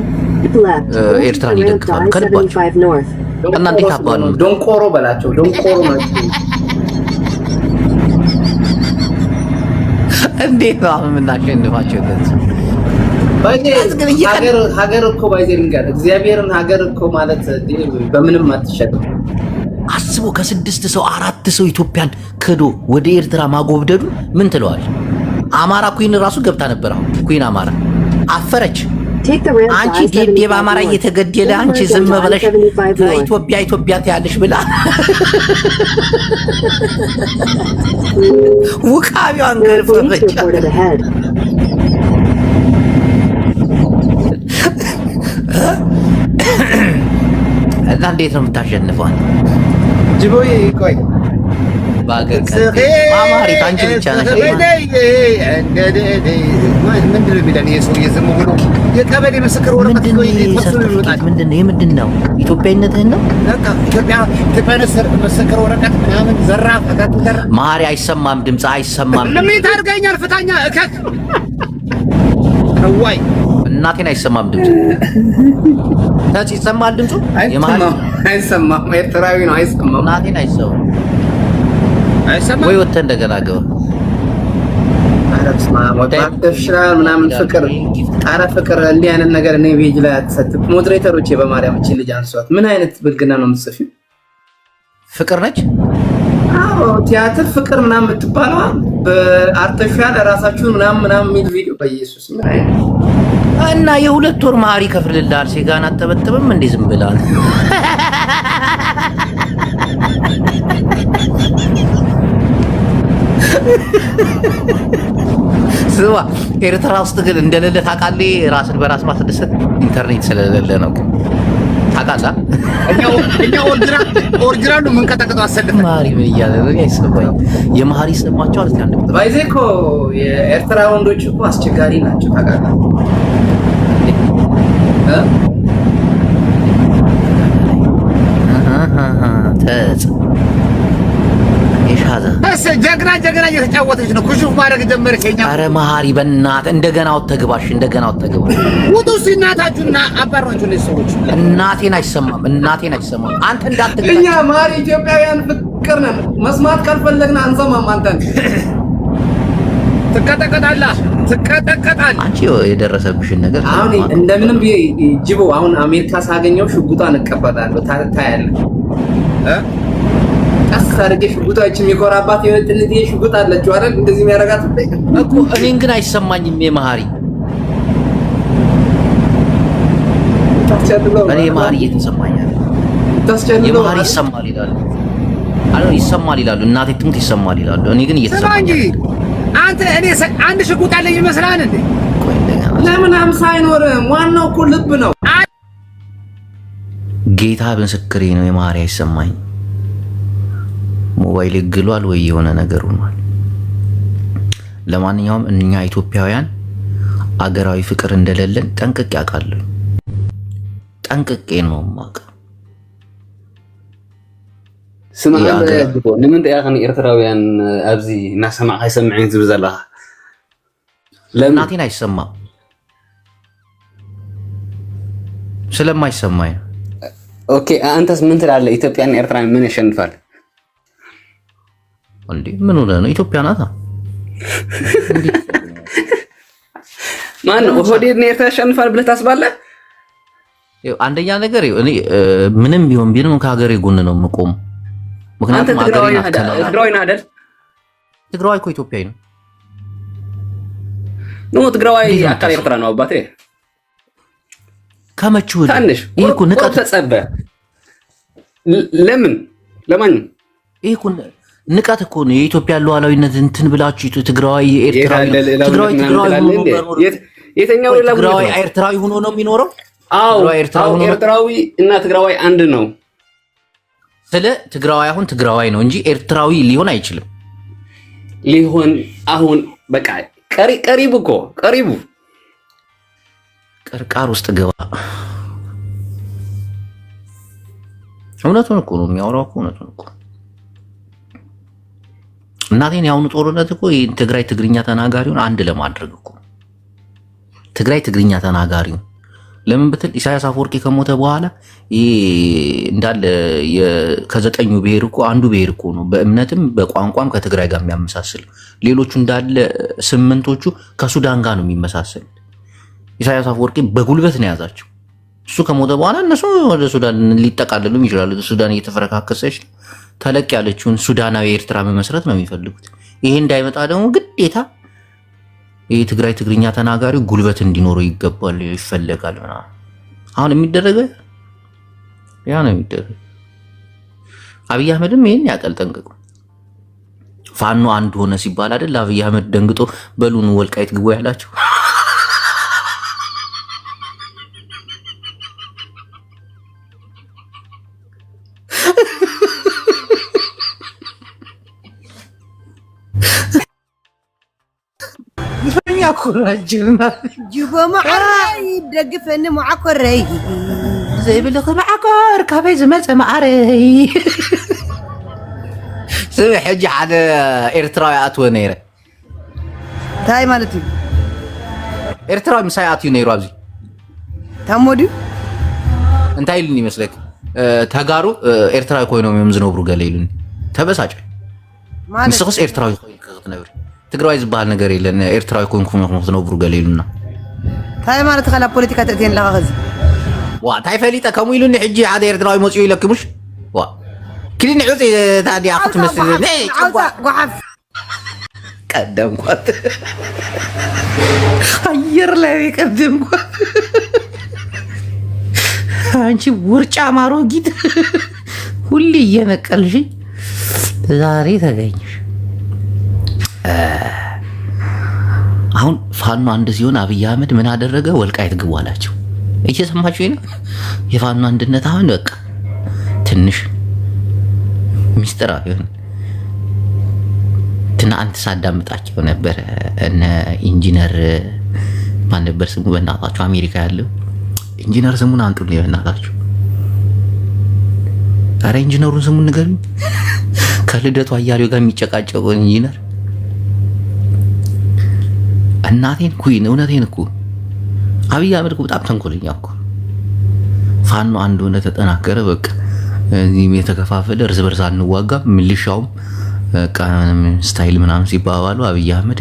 ኤርትራን ይደግፋሉ ከልባቸው። እና እንዴት አባሉ ዶንቆሮ በላቸው። ዶንቆሮ ናቸው። እንዴት ነው የምናሸንፋቸው? ሀገር እኮ ባይዘን ጋር እግዚአብሔርን ሀገር እኮ ማለት በምንም አትሸጥም። አስቦ ከ6 ሰው 4 ሰው ኢትዮጵያን ክዶ ወደ ኤርትራ ማጎብደዱ ምን ትለዋል? አማራ ኩይን ራሱ ገብታ ነበር። አሁን ኩይን አማራ አፈረች። አንቺ ዴብ አማራ እየተገደለ አንቺ ዝም ብለሽ ኢትዮጵያ ትያለሽ ብላ ውቃቢዋን ገርፈች። እና እንዴት ነው የምታሸንፈው? ጅቦዬ ቆይ ባገር አማሪ አንቺ ብቻ ነሽ። ምንድን ነው የሚለን የሰውዬ ዝም ብሎ የቀበሌ ምስክር ወረቀት ምንድን ነው? ኢትዮጵያዊነትህን ነው። ኢትዮጵያዊነት ምስክር ወረቀት ምናምን ዘራፍ ማሪ አይሰማም፣ ድምፅ አይሰማም። ለምን ታርገኛል? ፍታኛ እከክ ወይ እናቴን አይሰማም ድምፁ። ታች ይሰማል ድምፁ? አይሰማም። ኤርትራዊ ነው አይሰማም። እናቴን አይሰማም። ወይ ወጥተህ እንደገና ገባ። አረብስማ ወጣሽራል ምናምን ፍቅር ኧረ ፍቅር እንዲህ አይነት ነገር እኔ ፔጅ ላይ አትሰጥም። ሞዴሬተሮቼ በማርያም እቺ ልጅ አንሷት። ምን አይነት ብልግና ነው የምትጽፊው? ፍቅር ነች? አዎ ቲያትር ፍቅር ምናምን የምትባለው በአርቲፊሻል ራሳችሁን ምናምን የሚል ቪዲዮ በኢየሱስ ምን አይነት እና የ2 ወር ማሪ ከፍልልሃል። ሴጋን አጠበጥብም እንዴ ዝም ብላል። ስማ ኤርትራ ውስጥ ግን እንደሌለ ታውቃለህ። ራስን በራስ ማስደሰት ኢንተርኔት ስለሌለ ነው ታውቃለህ። እኛ ኦሪጂናሉ ምን ከተከታተለ አሰልፈ ማሪ ምን እያለ ነው አይሰማኝ። የማሪ ሰማቸው አልኩ አንድ ቁጥር ባይዜ እኮ የኤርትራ ወንዶች እኮ አስቸጋሪ ናቸው ታውቃለህ። ጀግና እየተጫወተች ነው። ኩሹፍ ማድረግ ጀመረች። ኧረ መሀሪ በእናትህ እንደገና ወተግባሽ ውጡ እስኪ እናታችሁና አባራችሁ እነዚህ ሰዎች። እናቴን አይሰማም። አንተ እንዳትገባ። እኛ መሀሪ ኢትዮጵያውያን ፍቅር ነን። መስማት ካልፈለግን አንሰማም። አንተን ትቀጠቀጣለህ። አንቺ የደረሰብሽን ነገር አሁን እንደምንም ጅቦ አሁን አሜሪካ ሳገኘው ሽጉጧን እቀበላለሁ። ታያለህ ቀስ አድርጌ ሽጉጣዎች የሚቆራባት የወጥነት ሽጉጥ አለችው አይደል? እንደዚህ የሚያረጋት እኮ እኔን ግን አይሰማኝም። የመሀሪ እኔ መሀሪ እየተሰማኛል። የመሀሪ ይሰማል ይላሉ። ይሰማል ይላሉ። እናቴ ትሙት ይሰማል ይላሉ። እኔ ግን እየተሰማኝ አንተ እኔ አንድ ሽጉጥ አለኝ ይመስላል እንዴ? ለምን 50 አይኖርም? ዋናው እኮ ልብ ነው። ጌታ ምስክሬ ነው። የማርያ አይሰማኝ ሞባይል ግሏል ወይ የሆነ ነገር ሆኗል። ለማንኛውም እኛ ኢትዮጵያውያን አገራዊ ፍቅር እንደሌለን ጠንቅቄ አውቃለሁ። ጠንቅቄ ነው የማውቀው። ስማ ለምን ያኸን ኤርትራውያን ኣብዚ እናሰማዕ አይሰምዕን ዝብል ዘለኻ ለምናቴን አይሰማም ስለማይሰማኝ። ኦኬ አንተስ ምን ትላለህ? ኢትዮጵያና ኤርትራ ምን ያሸንፋል እንዴ? ምን ሆነ ነው? ኢትዮጵያ ናታ። ማን ኦህዴድና ኤርትራ ያሸንፋል ብለህ ታስባለህ? አንደኛ ነገር እኔ ምንም ቢሆን ከሀገሬ ጎን ነው የምቆም። ምክንያቱም ትግራዋይ ነህ አይደል? ትግራዋይ እኮ ኢትዮጵያዊ ነው። ነው ትግራዋይ አካል ኤርትራ ነው አባቴ። ከመቹ ታንሽ ይሄ እኮ ንቀት ተጸበ ለምን ይሄ እኮ ንቀት እኮ ነው። የኢትዮጵያ ሉዓላዊነት እንትን ብላችሁ ትግራዋይ ኤርትራዊ የተኛው ሌላ ትግራዋይ ኤርትራዊ ሆኖ ነው የሚኖረው። አዎ ኤርትራዊ እና ትግራዋይ አንድ ነው። ስለ ትግራዋይ አሁን ትግራዋይ ነው እንጂ ኤርትራዊ ሊሆን አይችልም። ሊሆን አሁን በቃ ቀሪቡ እኮ ቀሪቡ ቅርቃር ውስጥ ገባ። እውነቱን እኮ ነው የሚያወራው እኮ እውነቱን እኮ። እናቴን ያሁኑ ጦርነት እኮ ትግራይ ትግርኛ ተናጋሪውን አንድ ለማድረግ እኮ ትግራይ ትግርኛ ተናጋሪውን ለምን ብትል ኢሳያስ አፈወርቂ ከሞተ በኋላ እንዳለ ከዘጠኙ ብሔር እኮ አንዱ ብሔር እኮ ነው በእምነትም በቋንቋም ከትግራይ ጋር የሚያመሳስል። ሌሎቹ እንዳለ ስምንቶቹ ከሱዳን ጋር ነው የሚመሳሰል። ኢሳያስ አፈወርቂ በጉልበት ነው ያዛቸው። እሱ ከሞተ በኋላ እነሱ ወደ ሱዳን ሊጠቃለሉም ይችላሉ። ሱዳን እየተፈረካከሰች ተለቅ ያለችውን ሱዳናዊ ኤርትራ መመስረት ነው የሚፈልጉት። ይሄ እንዳይመጣ ደግሞ ግዴታ ይሄ ትግራይ ትግርኛ ተናጋሪው ጉልበት እንዲኖረው ይገባል ይፈለጋል። አሁን የሚደረገው ያ ነው የሚደረገው። አብይ አህመድም ይሄን ያቀል ጠንቅቁ። ፋኖ አንድ ሆነ ሲባል አይደል አብይ አህመድ ደንግጦ በሉን ወልቃይት ግቡ ያላቸው። ኩራጅና ጅቦ ማዕረይ ደግፈኒ ማዕኮረይ ዘይብልኽ ማዕኮር ካበይ ዝመፀ ማዕረይ ስብ ሕጂ ሓደ ኤርትራዊ ኣትወ ነይረ። እንታይ ማለት እዩ? ኤርትራዊ ምሳይ ኣትዩ ነይሩ። ኣብዚ ታሞ ድዩ? እንታይ ኢሉኒ ይመስለክ? ተጋሩ ኤርትራዊ ኮይኖም እዮም ዝነብሩ ገለ ኢሉኒ። ተበሳጨ። ንስኽስ ኤርትራዊ ኮይንክ ክትነብር ትግራይ ዝበሃል ነገር የለን ኤርትራዊ ኮይንኩም ክትነብሩ ገለ ኢሉና። እንታይ ማለት ካላ ፖለቲካ ተእትየን ለኻ ኸዚ ዋ እንታይ ፈሊጠ ከምኡ ኢሉኒ ሕጂ ሓደ ኤርትራዊ መፅኡ ኢለክሙሽ ዋ ክሊኒ ዑፅ ታዲያ ክትመስል ጓሓፍ ቀደምኳት አየር ላይ ቀደምኳት። አንቺ ውርጫ ማሮጊት ሁሌ እየነቀልሽ ዛሬ ተገኘሽ። አሁን ፋኖ አንድ ሲሆን አብይ አህመድ ምን አደረገ? ወልቃይት ግቡ አላቸው። እየሰማችሁ ነው? የፋኖ አንድነት አሁን በቃ ትንሽ ሚስጥራዊ ሆነ። ትናንት ሳዳምጣቸው ነበር እነ ኢንጂነር ማን ነበር ስሙ? በእናታችሁ አሜሪካ ያለው ኢንጂነር ስሙን አንጡልኝ በእናታችሁ። ኧረ ኢንጂነሩን ስሙን ንገሩኝ። ከልደቱ አያሌው ጋር የሚጨቃጨቀው ኢንጂነር እናቴን ኩይን እውነቴን እኮ አብይ አህመድ እኮ በጣም ተንኮለኛ እኮ። ፋኖ አንድ ሆነ ተጠናከረ። በቃ እዚህም የተከፋፈለ እርስ በርስ አንዋጋም ሚሊሻውም በቃ ስታይል ምናምን ሲባባሉ አብይ አህመድ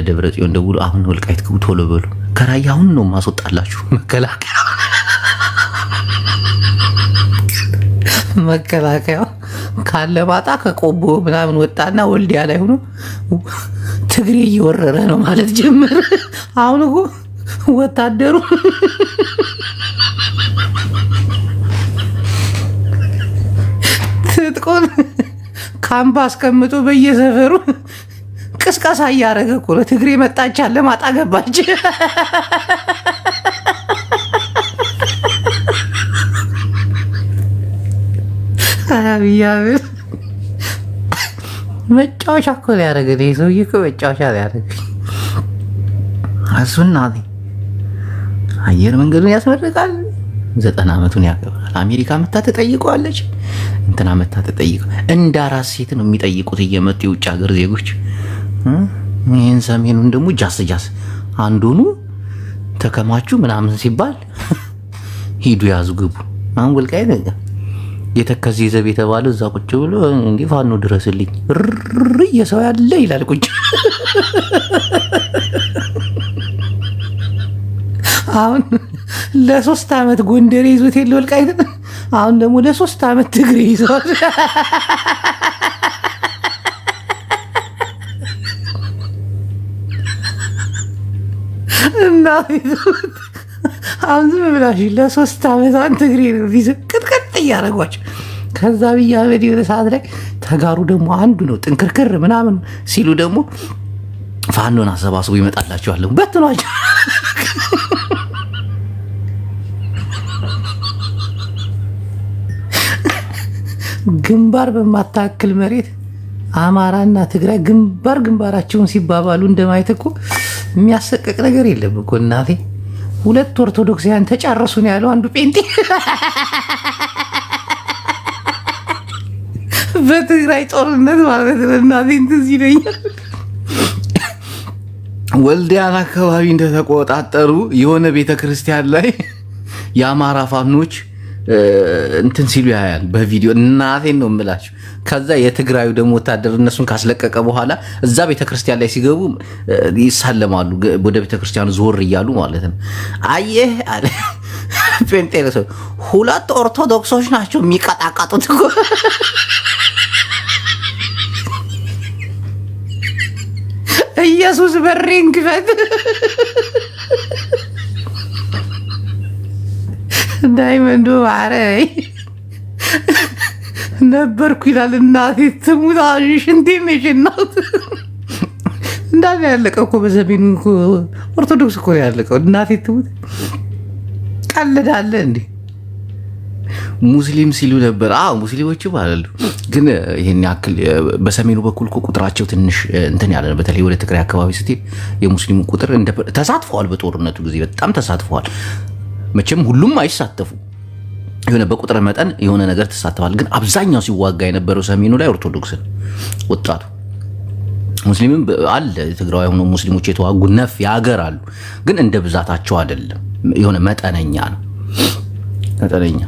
ደብረ ጽዮን ደውሎ አሁን ወልቃይት ግቡ ቶሎ በሉ ከራያ አሁን ነው ማስወጣላችሁ መከላከያ ካለማጣ ከቆቦ ምናምን ወጣና ወልዲያ ላይ ሆኖ ትግሬ እየወረረ ነው ማለት ጀመረ። አሁን እኮ ወታደሩ ትጥቁን ካምፕ አስቀምጦ በየሰፈሩ ቅስቀሳ እያደረገ እኮ ነው። ትግሬ መጣች አለ ማጣ ገባች። አብያብ መጫወቻ እኮ ሊያደርገን ይሄ ሰውዬ እኮ መጫወቻ ሊያደርገን እሱና አየር መንገዱን ያስመርቃል። 90 ዓመቱን ያከብራል። አሜሪካ መታ ተጠይቀዋለች። እንትና መታ ተጠይቀ እንደ አራስ ሴት ነው የሚጠይቁት እየመጡ የውጭ ሀገር ዜጎች። ይህን ሰሜኑን ደግሞ ጃስ አንዱኑ ተከማቹ ምናምን ሲባል ሂዱ ያዙ ግቡ። አሁን ወልቃይት ነገር የተከዜ ዘብ የተባለው እዛ ቁጭ ብሎ እንዴ ፋኖ ድረስልኝ የሰው ያለ ይላል ቁጭ። አሁን ለ3 ዓመት ጎንደር ይዞት የለ ወልቃይት፣ አሁን ደግሞ ለ3 ዓመት ትግሬ ይዟል። እና አሁን ዝም ብላሽ ለ3 ዓመት ትግሬ ነው ቢዝ ቅጥቅጥ እያደረጓቸው። ከዛ ብያ በዲዮ ሰዓት ላይ ተጋሩ ደግሞ አንዱ ነው ጥንክርክር ምናምን ሲሉ ደግሞ ፋኖን አሰባስቦ ይመጣላቸዋል በትኗቸው። ግንባር በማታክል መሬት አማራና ትግራይ ግንባራቸውን ሲባባሉ እንደማየት እኮ የሚያሰቀቅ ነገር የለም እኮ እናቴ። 2 ኦርቶዶክሳውያን ተጫረሱ ነው ያለው አንዱ ጴንጤ በትግራይ ጦርነት ማለት ነው። እናቴ እንደዚህ ይለኛል። ወልዲያን አካባቢ እንደተቆጣጠሩ የሆነ ቤተክርስቲያን ላይ የአማራ ፋኖች እንትን ሲሉ ያያል በቪዲዮ። እናቴን ነው የምላችሁ። ከዛ የትግራዩ ደግሞ ወታደር እነሱን ካስለቀቀ በኋላ እዛ ቤተክርስቲያን ላይ ሲገቡ ይሳለማሉ። ወደ ቤተክርስቲያኑ ዞር እያሉ ማለት ነው። አየህ አለ ጴንጤ ሰው 2 ኦርቶዶክሶች ናቸው የሚቀጣቀጡት እኮ። ኢየሱስ በሬን ክፈት ዳይመንዶ ማረይ ነበርኩ ይላል። እናቴ ትሙት ሽንቴ መሽናት እንዳለ ያለቀው እኮ በሰሜኑ ኦርቶዶክስ እኮ ያለቀው። እናቴ ትሙት ቀልዳለ እንዴ? ሙስሊም ሲሉ ነበር። አዎ ሙስሊሞች ባላሉ፣ ግን ይሄን ያክል በሰሜኑ በኩል እኮ ቁጥራቸው ትንሽ እንትን ያለ ነው። በተለይ ወደ ትግራይ አካባቢ ስትሄድ የሙስሊሙ ቁጥር ተሳትፈዋል። በጦርነቱ ጊዜ በጣም ተሳትፈዋል። መቼም ሁሉም አይሳተፉ፣ የሆነ በቁጥር መጠን የሆነ ነገር ተሳትፈዋል። ግን አብዛኛው ሲዋጋ የነበረው ሰሜኑ ላይ ኦርቶዶክስ ወጣቱ። ሙስሊምም አለ ትግራይ ሆኖ ሙስሊሞች የተዋጉ ነፍ ያገር አሉ፣ ግን እንደ ብዛታቸው አይደለም። የሆነ መጠነኛ ነው፣ መጠነኛ።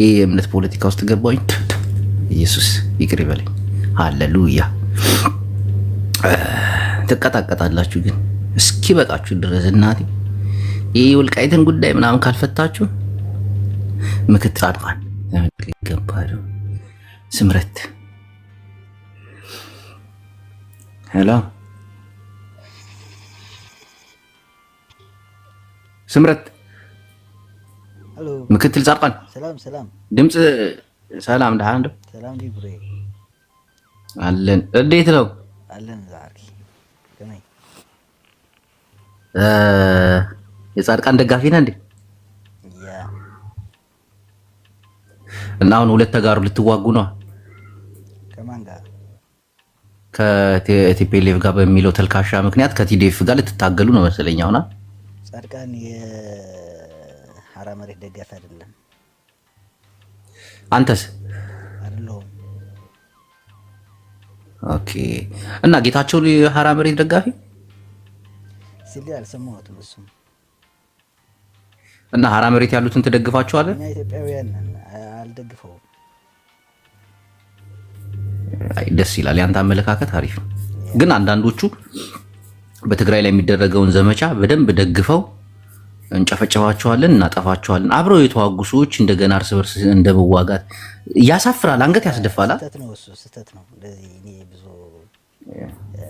ይህ የእምነት ፖለቲካ ውስጥ ገባኝ። ኢየሱስ ይቅር ይበለኝ። ሃሌሉያ። ትቀጣቀጣላችሁ ግን እስኪ በቃችሁ ድረስ እናቴ። ይህ ወልቃይትን ጉዳይ ምናምን ካልፈታችሁ ምክትል አድፋን ይገባል። ስምረት ሄሎ፣ ስምረት ምክትል ጻድቃን ሰላም ድምፅ ሰላም ደሃ እንደው ሰላም ዲብሬ አለን። እንዴት ነው አለን? ዛሬ ከመይ የጻድቃን ደጋፊ ነህ እንዴ? ያ እና አሁን 2 ተጋሩ ልትዋጉ ነው? ከማን ጋር? ከቲፒኤልኤፍ ጋር በሚለው ተልካሻ ምክንያት ከቲዲኤፍ ጋር ልትታገሉ ነው መሰለኝ። አሁን ጻድቃን የሐራ መሬት ደጋፊ አይደለም። አንተስ? አይደለም። ኦኬ። እና ጌታቸው የሐራ መሬት ደጋፊ ሲል አልሰማሁትም። እሱም እና ሐራ መሬት ያሉትን ትደግፋቸዋለህ? እኛ ኢትዮጵያውያን አልደግፈውም። አይ ደስ ይላል። ያንተ አመለካከት አሪፍ ነው። ግን አንዳንዶቹ በትግራይ ላይ የሚደረገውን ዘመቻ በደንብ ደግፈው እንጨፈጨፋቸዋለን፣ እናጠፋቸዋለን። አብረው የተዋጉ ሰዎች እንደገና እርስ በርስ እንደመዋጋት ያሳፍራል፣ አንገት ያስደፋል። ስህተት ነው፣ እሱ ስህተት ነው። እንደዚህ እኔ ብዙ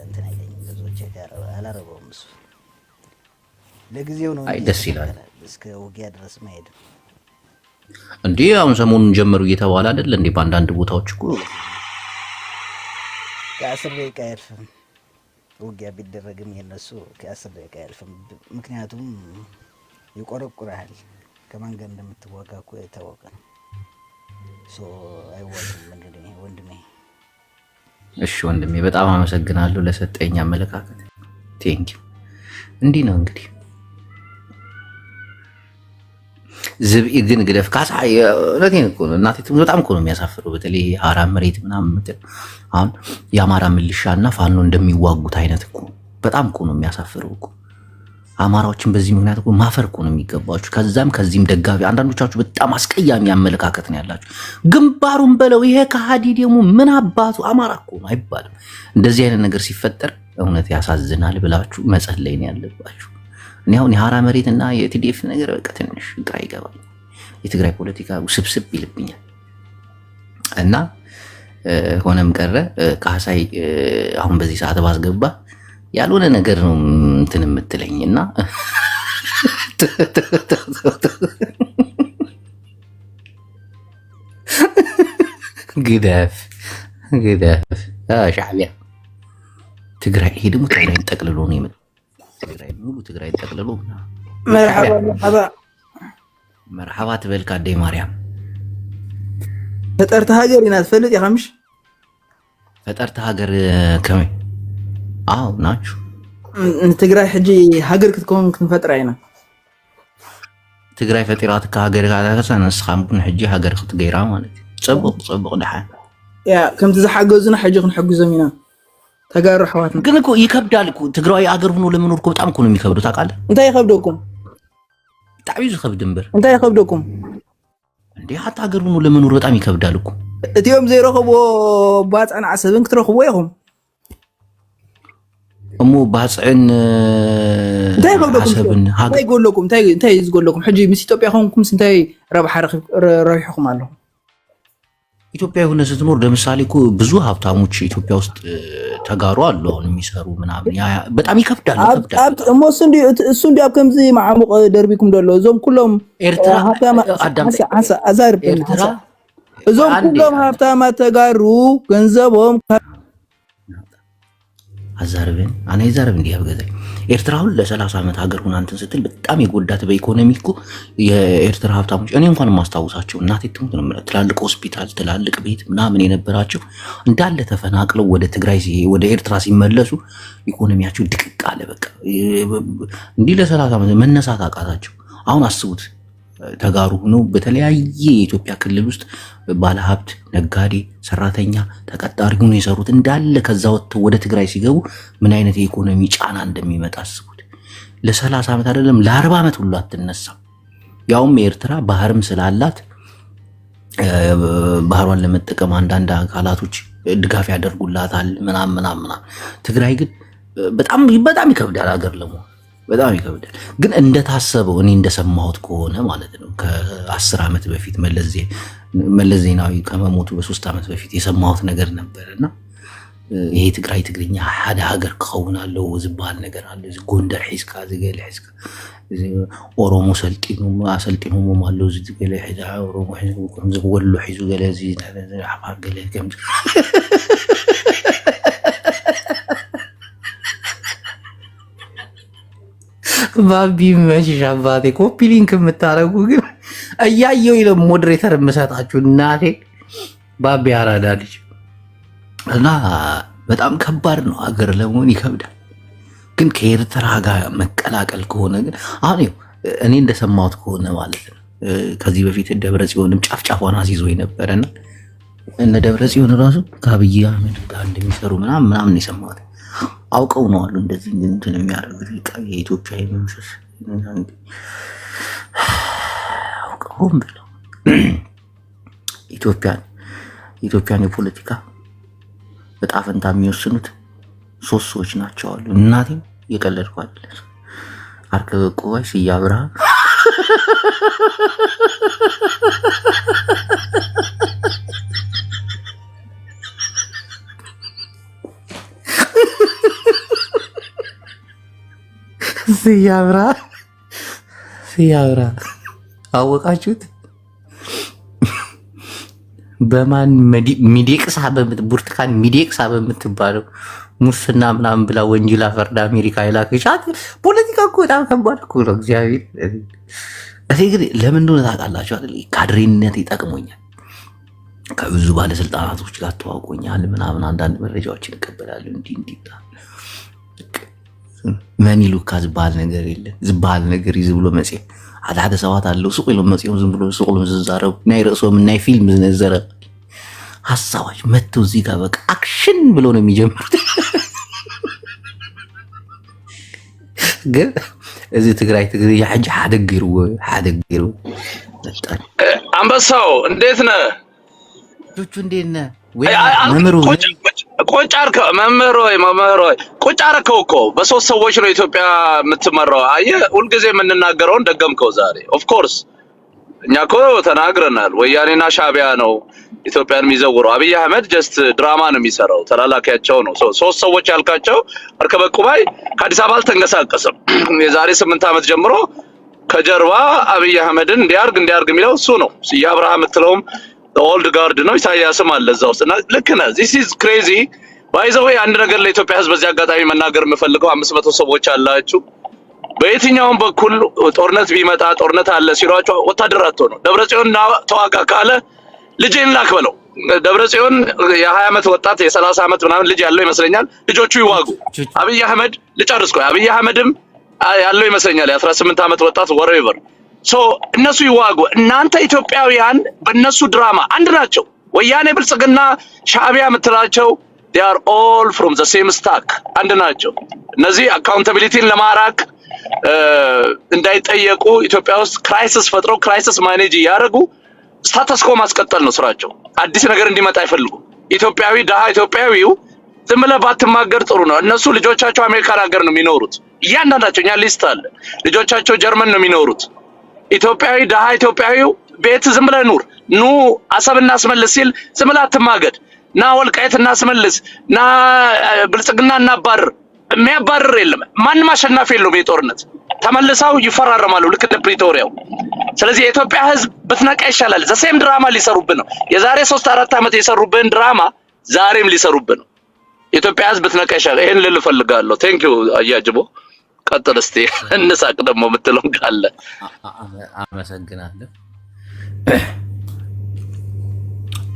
እንትን አይለኝም፣ ብዙ ቼክ አላረገውም። እሱ ለጊዜው ነው። አይ ደስ ይላል። እስከ ውጊያ ድረስ መሄድ እንዴ አሁን ሰሞኑን ጀመሩ እየተባለ አይደል እንዴ? በአንዳንድ ቦታዎች እኮ ከ10 ደቂቃ አያልፍም ውጊያ ቢደረግም የነሱ ከ10 ደቂቃ አያልፍም። ምክንያቱም ይቆረቁራል። ከማን ጋር እንደምትዋጋ እኮ የታወቀ ነው። አይዋጉም እንግዲህ ወንድሜ። እሺ ወንድሜ በጣም አመሰግናለሁ ለሰጠኝ አመለካከት። ቴንኪው። እንዲህ ነው እንግዲህ ዝብኢ ግን ግደፍ ካሳ እውነቴን እኮ ነው። እናቴ በጣም እኮ ነው የሚያሳፍረው። በተለይ ሀራም መሬት ምናምን አሁን የአማራ ሚሊሻና ፋኖ እንደሚዋጉት አይነት እኮ በጣም እኮ ነው የሚያሳፍረው እኮ። አማራዎችን በዚህ ምክንያት እኮ ማፈር እኮ ነው የሚገባችሁ። ከዛም ከዚህም ደጋፊ አንዳንዶቻችሁ በጣም አስቀያሚ አመለካከት ነው ያላችሁ። ግንባሩን በለው ይሄ ከሃዲ ደግሞ ምን አባቱ አማራ እኮ ነው አይባልም። እንደዚህ አይነት ነገር ሲፈጠር እውነት ያሳዝናል ብላችሁ መጸለይ ነው ያለባችሁ። እኔ አሁን የሀራ መሬትና የቲዲኤፍ ነገር በቃ ትንሽ ግራ ይገባል። የትግራይ ፖለቲካ ውስብስብ ይልብኛል እና ሆነም ቀረ ካሳይ አሁን በዚህ ሰዓት ባስገባ ያልሆነ ነገር ነው እንትን የምትለኝና ግደፍ ሻዕቢያ ትግራይ ይሄ ደግሞ ትግራይን ጠቅልሎ ነው የመጣው። ትግራይ ሙሉ ትግራይ ጠቅልሎ መርሐባ ትበል ካዴ ማርያም ፈጠርተ ሀገር ኢና ትፈልጥ ይኸምሽ ፈጠርተ ሀገር ከመይ አው ናችሁ ትግራይ ሕጂ ሀገር ክትኮን ክንፈጥራ ኢና ትግራይ ፈጢራት ከሀገር ካተሰነስኻም ኩን ሕጂ ሀገር ክትገይራ ማለት ጽቡቅ ድሓ ያ ከምቲ ዝሓገዙና ሕጂ ክንሕግዞም ኢና ተጋሩ ሕዋትና ግን እኮ ይከብዳል እኮ ትግራይ አገር ሆኖ ለመኖር እኮ በጣም እኮ ነው የሚከብደው ታውቃለህ። እንታይ ይከብደኩም? ብጣዕሚ ዝከብድ እምበር እንታይ ይከብደኩም? እንዴ ሓታ አገር ሆኖ ለመኖር በጣም ይከብዳል እኮ። እቲዮም ዘይረኸቦ ባፅዕን ዓሰብን ክትረኽቦ ኢኹም እሞ ባፅዕን እንታይ ይከብደኩም? እንታይ ይጎለኩም? እንታይ ዝጎለኩም? ሕጂ ምስ ኢትዮጵያ ኾንኩም እንታይ ረብሓ ረቢሕኩም ኣለኹም? ኢትዮጵያ የሆነ ስትኖር ለምሳሌ እኮ ብዙ ሀብታሞች ኢትዮጵያ ውስጥ ተጋሩ አሉ አሁን የሚሰሩ ምናምን በጣም ይከብዳል። እሞ እሱ እንዲ ኣብ ከምዚ ማዓሙቕ ደርቢኩም ደሎ እዞም ኩሎም ኤርትራ እዞም ኩሎም ሃብታማት ተጋሩ ገንዘቦም አዛርብን አና ይዛርብ እንዲህ ያብገዘ ኤርትራ ሁሉ ለ30 ዓመት ሀገር ሆና እንትን ስትል በጣም የጎዳት በኢኮኖሚ እኮ የኤርትራ ሀብታሞች እኔ እንኳን ማስታወሳቸው እናቴ ትሙት ነው ማለት ትላልቅ ሆስፒታል ትላልቅ ቤት ምናምን የነበራቸው እንዳለ ተፈናቅለው ወደ ትግራይ ወደ ኤርትራ ሲመለሱ ኢኮኖሚያቸው ድቅቅ አለ። በቃ እንዲህ ለ30 ዓመት መነሳት አቃታቸው። አሁን አስቡት ተጋሩ ሆኖ በተለያየ የኢትዮጵያ ክልል ውስጥ ባለሀብት፣ ነጋዴ፣ ሰራተኛ፣ ተቀጣሪ ሆኖ የሰሩት እንዳለ ከዛ ወጥተው ወደ ትግራይ ሲገቡ ምን አይነት የኢኮኖሚ ጫና እንደሚመጣ አስቡት። ለ30 ዓመት አይደለም ለ40 ዓመት ሁሉ አትነሳም። ያውም ኤርትራ ባህርም ስላላት ባህሯን ለመጠቀም አንዳንድ አካላቶች ድጋፍ ያደርጉላታል ምናምን። ትግራይ ግን በጣም ይከብዳል ሀገር ለመሆን በጣም ይከብዳል። ግን እንደታሰበው እኔ እንደሰማሁት ከሆነ ማለት ነው ከ10 ዓመት በፊት መለስ ዜናዊ ከመሞቱ በ3 ዓመት በፊት የሰማሁት ነገር ነበርና ይሄ ትግራይ ትግርኛ ሓደ ሀገር ክኸውን አለው ዝባል ነገር አለ። ጎንደር ሒዝካ ዝገለ ሒዝካ ኦሮሞ ሰልጢኑ ማለው ዝገለ ሒዛ ኦሮሞ ሒዙ ከም ዝወሉ ሒዙ ገለ እዚ አፋር ገለ ከም ባቢ መሽሽ አባቴ ኮፒ ሊንክ የምታረጉ ግን እያየው ይለ ሞዴሬተር የምሰጣችሁ እናቴ ባቢ አራዳ ልጅ እና በጣም ከባድ ነው። ሀገር ለመሆን ይከብዳል። ግን ከኤርትራ ጋር መቀላቀል ከሆነ ግን አሁን እኔ እንደሰማሁት ከሆነ ማለት ነው ከዚህ በፊት ደብረ ጽዮንም ጫፍጫፏን አስይዞ ነበርና እነ ደብረ ጽዮን ራሱ ከአብይ አህመድ ጋር እንደሚሰሩ ምናምን የሰማሁት አውቀው ነው አሉ እንደዚህ እንትን የሚያደርጉት የኢትዮጵያ የመንፈስ አውቀውም ብለው ኢትዮጵያን የፖለቲካ በጣ ፈንታ የሚወስኑት 3 ሰዎች ናቸው አሉ። እናቴም የቀለድኩ አይደለም። አርከበ ቁባይ ስዬ አብርሃ ስዬ አብርሃ አወቃችሁት? በማን ብርቱካን ሚዴቅሳ በምትባለው ሙስና ምናምን ብላ ወንጅላ ፈርዳ አሜሪካ የላከቻት ፖለቲካ እኮ በጣም ከባድ እኮ ነው። እግዚአብሔር እኔ ግን ለምን እንደሆነ ታውቃላችሁ አይደል? ካድሬነት ይጠቅሞኛል። ከብዙ ባለስልጣናቶች ጋር ተዋውቆኛል ምናምን አንዳንድ መረጃዎችን እቀበላለሁ። እንዲህ መኒ ሉካ ዝባል ነገር የለ ዝባል ነገር ይዝብሎ መጽ አዳደ ሰባት አለው ሱቅ ይለው መጽ ዝም ብሎ ሱቅ ዝዛረብ ናይ ርዕሶም ናይ ፊልም ዝነዘረ ሐሳቦች መጥተው እዚህ ጋር በቃ አክሽን ብሎ ነው የሚጀምሩት። ግን እዚህ ትግራይ ያጅ ሐደግሩ አንበሳው እንዴት ነህ? ቹቹ እንዴት ነህ? መምህሩ ቁጭ አርከው መምህሩ ቁጭ አርከው እኮ በሶስት ሰዎች ነው ኢትዮጵያ የምትመራው። አየህ ሁልጊዜ የምንናገረውን ደገምከው ዛሬ። ኦፍ ኮርስ እኛ እኮ ተናግረናል። ወያኔና ሻቢያ ነው ኢትዮጵያን የሚዘውረው። አብይ አህመድ ጀስት ድራማ ነው የሚሰራው፣ ተላላኪያቸው ነው። ሶስት ሰዎች ያልካቸው እርከበ ቁባይ ከአዲስ አበባ አልተንቀሳቀስም። የዛሬ 8 ዓመት ጀምሮ ከጀርባ አብይ አህመድን እንዲያርግ የሚለው እሱ ነው። ስዬ አብርሃ የምትለውም ኦልድ ጋርድ ነው። ኢሳያስም አለ እዛ ውስጥ እና ልክ ነህ። ዚስ ኢዝ ክሬዚ ባይ ዘ ዌይ። አንድ ነገር ለኢትዮጵያ ሕዝብ በዚህ አጋጣሚ መናገር የምፈልገው 500 ሰዎች አላችሁ። በየትኛውም በኩል ጦርነት ቢመጣ ጦርነት አለ ሲሏቸው ወታደር አትሆኑ። ደብረጽዮን ተዋጋ ካለ ልጄን ላክ በለው። ደብረጽዮን የ20 ዓመት ወጣት የ30 ዓመት ምናምን ልጅ ያለው ይመስለኛል። ልጆቹ ይዋጉ። አብይ አህመድ ልጨርስ ቆይ። አብይ አህመድም ያለው ይመስለኛል የ18 ዓመት ወጣት ወሬቨር እነሱ ይዋጉ። እናንተ ኢትዮጵያውያን በእነሱ ድራማ አንድ ናቸው። ወያኔ ብልጽግና ሻዕቢያ የምትላቸው they are all from the same stack አንድ ናቸው። እነዚህ አካውንታቢሊቲን ለማራቅ እንዳይጠየቁ ኢትዮጵያ ውስጥ ክራይሲስ ፈጥረው ክራይሲስ ማኔጅ እያደረጉ ስታተስ ኮ ማስቀጠል ነው ስራቸው። አዲስ ነገር እንዲመጣ አይፈልጉም። ኢትዮጵያዊ ደሃ ኢትዮጵያዊው ዝም ብለህ ባትማገር ጥሩ ነው። እነሱ ልጆቻቸው አሜሪካን ሀገር ነው የሚኖሩት። እያንዳንዳቸው እኛ ሊስት አለ። ልጆቻቸው ጀርመን ነው የሚኖሩት። ኢትዮጵያዊ ደሃ ኢትዮጵያዊው ቤት ዝም ብለህ ኑር። ኑ አሰብ እናስመልስ ሲል ዝም ብለህ አትማገድ። ና ወልቃይት እናስመልስ፣ ና ብልጽግና እናባርር። የሚያባርር የለም። ማንም አሸናፊ የለውም። የጦርነት ተመልሰው ይፈራረማሉ ልክ እንደ ፕሪቶሪያው። ስለዚህ የኢትዮጵያ ሕዝብ ብትነቃ ይሻላል። ዘሴም ድራማ ሊሰሩብን ነው። የዛሬ 3-4 ዓመት የሰሩብን ድራማ ዛሬም ሊሰሩብን ነው። የኢትዮጵያ ሕዝብ ብትነቃ ይሻላል። ይሄን ልል እፈልጋለሁ። ቴንክ ዩ አያጅቦ። ቀጥል እስቲ እንሳቅ ደግሞ የምትለው ካለ። አመሰግናለሁ።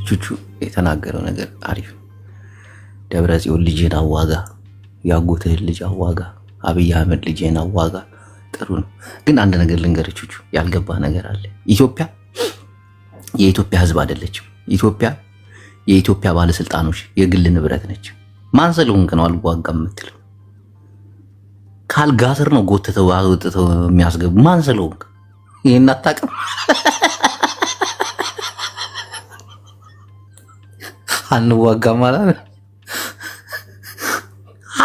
ቹቹ የተናገረው ነገር አሪፍ። ደብረጽዮን ልጅን አዋጋ፣ ያጎትህን ልጅ አዋጋ፣ አብይ አህመድ ልጅን አዋጋ። ጥሩ ነው። ግን አንድ ነገር ልንገርህ ቹቹ፣ ያልገባ ነገር አለ። ኢትዮጵያ የኢትዮጵያ ህዝብ አይደለችም። ኢትዮጵያ የኢትዮጵያ ባለስልጣኖች የግል ንብረት ነች። ማን ስለሆንክ ነው አልዋጋም የምትለው? ካልጋ ስር ነው ጎትተው አውጥተው የሚያስገቡ። ማን ስለሆንክ ይሄን አታውቅም? አንዋጋም ማለት ነው።